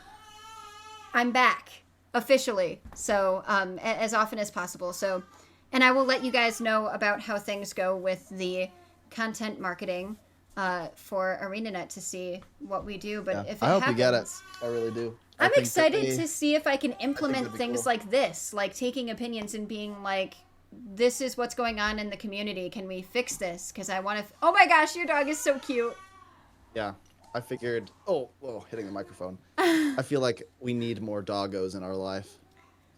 I'm back officially, so as often as possible. So, and I will let you guys know about how things go with the content marketing for ArenaNet to see what we do. But if it I hope happens, you get it. I really do. I'm excited to see if I can implement things cool. like this, like taking opinions and being like, this is what's going on in the community. Can we fix this? Because I want to... Oh my gosh, your dog is so cute. Yeah, I figured... Oh, whoa, hitting the microphone. I feel like we need more doggos in our life.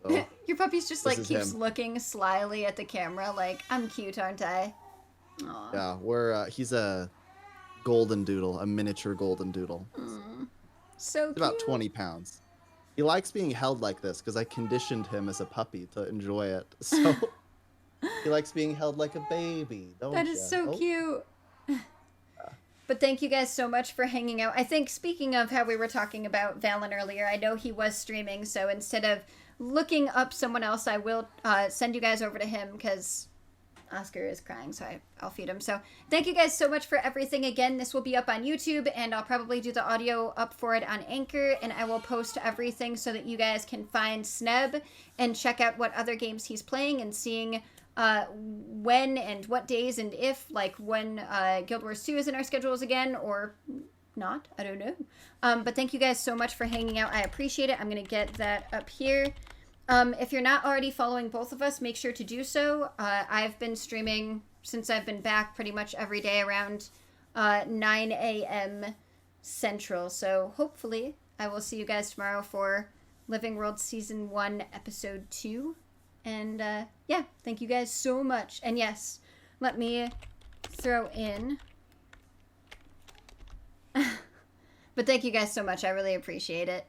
So, your puppy's just like keeps him. looking slyly at the camera like, I'm cute, aren't I? Aww. Yeah, he's a golden doodle, a miniature golden doodle. So He's cute. about 20 pounds. He likes being held like this because I conditioned him as a puppy to enjoy it. So he likes being held like a baby, don't That ya? is so Oh. cute. But thank you guys so much for hanging out. I think, speaking of how we were talking about Valen earlier, I know he was streaming, so instead of looking up someone else, I will send you guys over to him because Oscar is crying, so I'll feed him. So thank you guys so much for everything. Again, this will be up on YouTube, and I'll probably do the audio up for it on Anchor, and I will post everything so that you guys can find Sneb and check out what other games he's playing and seeing when and what days and if, like, when Guild Wars 2 is in our schedules again, or not. I don't know. But thank you guys so much for hanging out. I appreciate it. I'm going to get that up here. If you're not already following both of us, make sure to do so. I've been streaming since I've been back pretty much every day around 9 a.m. Central. So hopefully I will see you guys tomorrow for Living World Season 1, Episode 2. And yeah, thank you guys so much. And yes, let me throw in... But thank you guys so much. I really appreciate it.